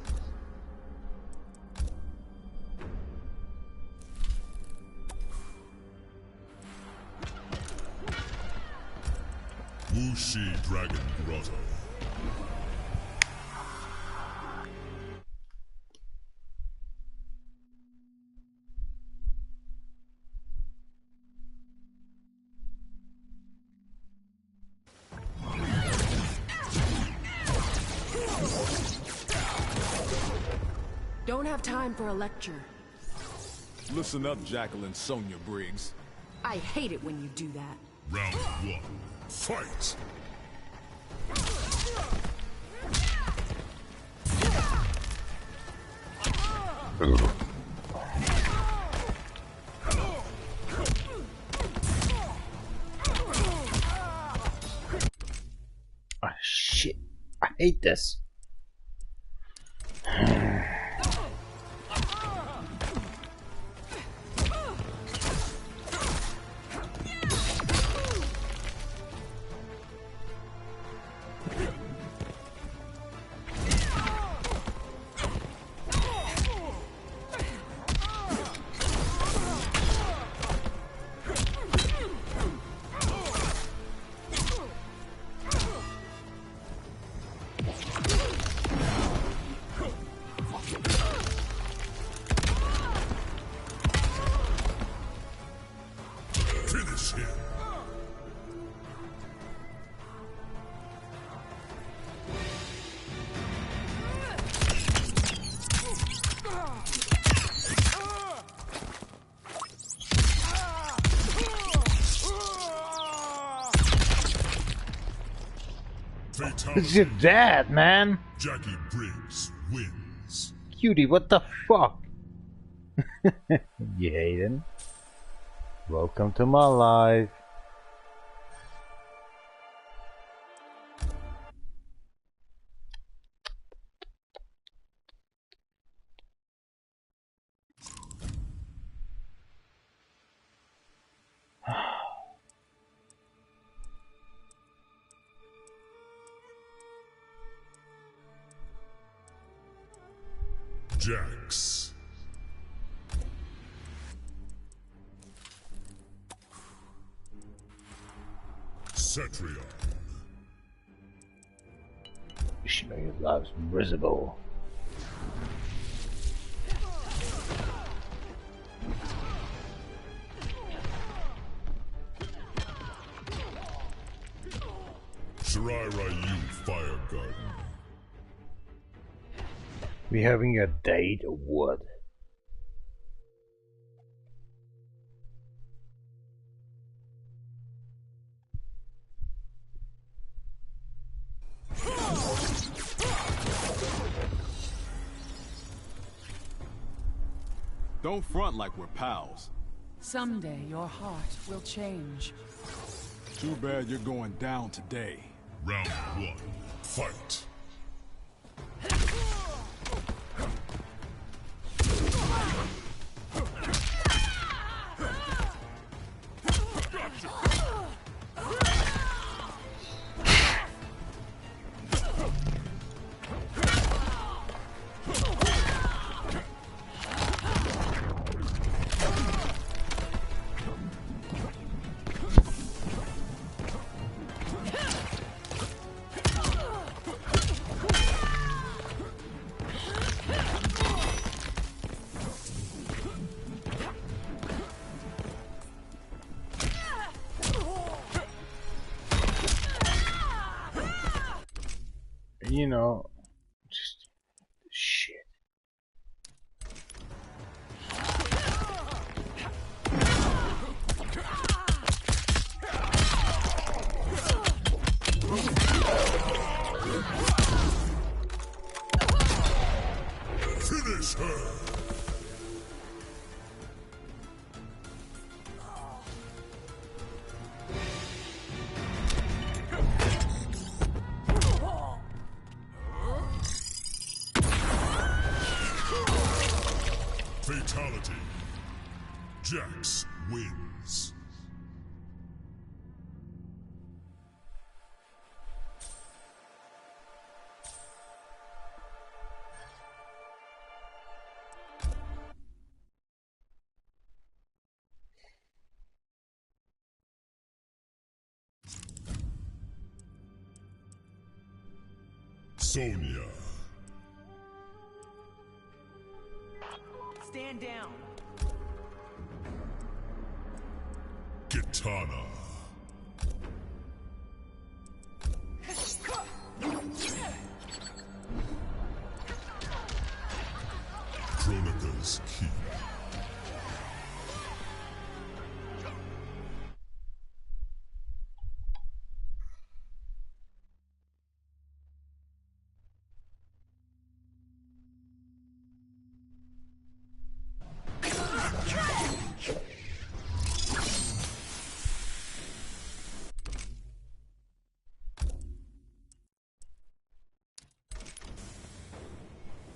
Wuxi Dragon Grotto. Don't have time for a lecture. Listen up, Jacqueline Sonya Briggs. I hate it when you do that. Round 1. Fight! Ah, shit. I hate this. You're dead, man. Jackie Briggs wins. Cutie, what the fuck? You Hayden. Welcome to my life. Jax. Cetrion. She made his life miserable. Shirai Ryu Fire Garden. We having a date or what? Don't front like we're pals. Someday your heart will change. Too bad you're going down today. Round 1, fight. You know, just shit. Finish her. Fatality. Jax wins. Sonya. Stand down. Kitana. Kronika's Keep.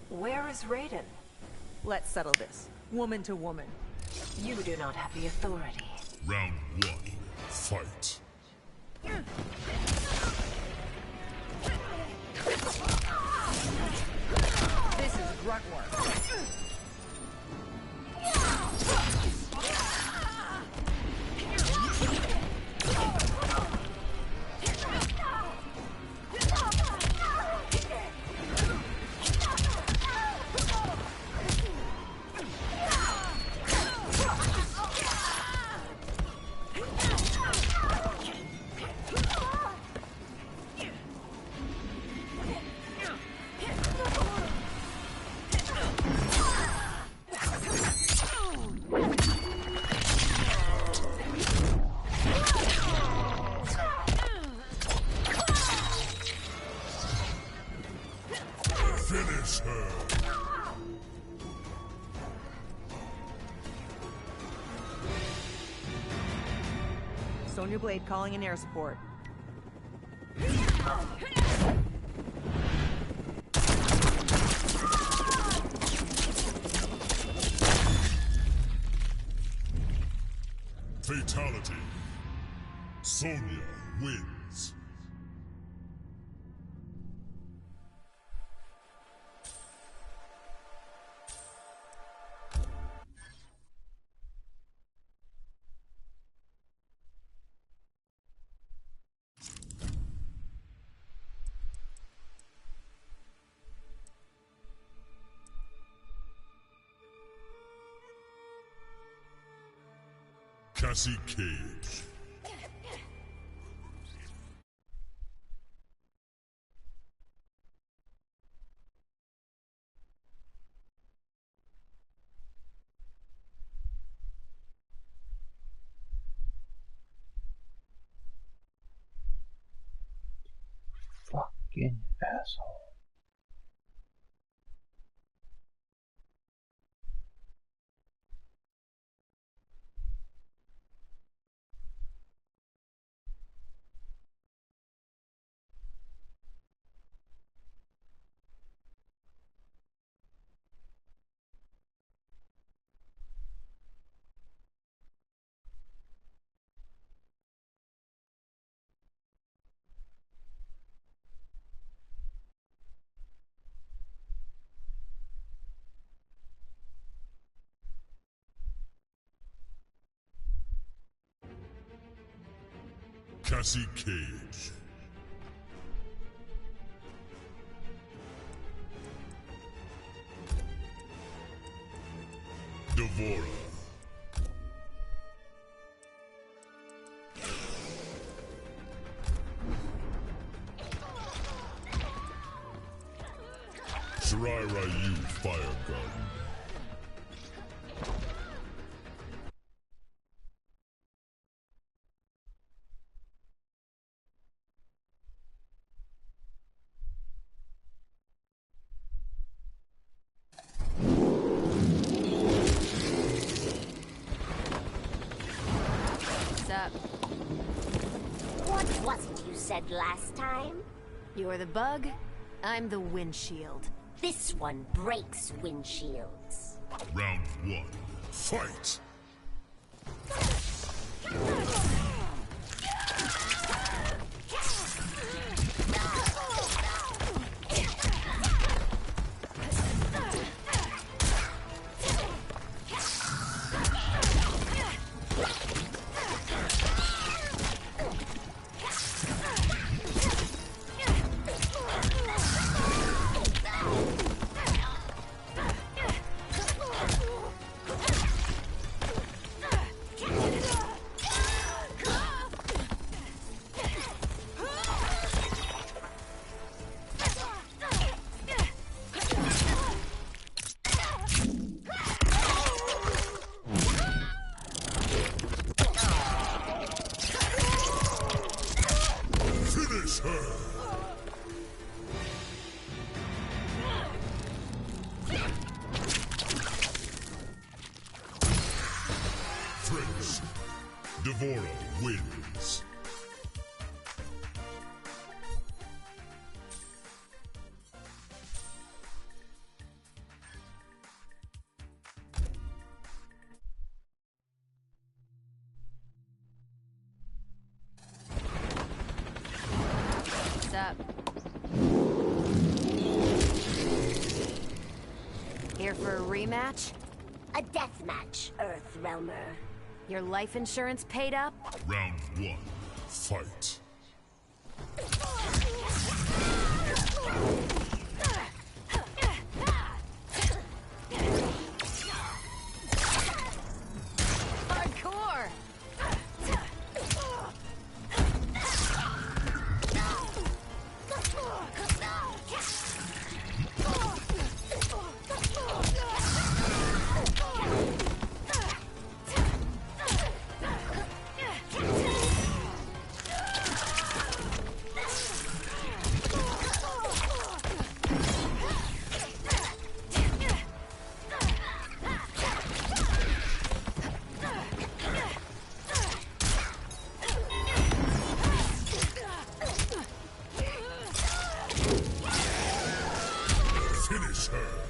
Where is Raiden? Let's settle this. Woman to woman. You do not have the authority. Round 1, fight. This is grunt work. Finish her! Sonya Blade calling in air support. Fatality. Sonya wins. Cassie Cage. Fucking asshole. Cassie Cage. Devora. R.I.P Fire Garden. What was it you said last time? You're the bug, I'm the windshield. This one breaks windshields. Round 1. Fight! Devora wins. What's up? Here for a rematch? A death match, Earthrealmer. Your life insurance paid up? Round 1. Fight. Hardcore! Finish her.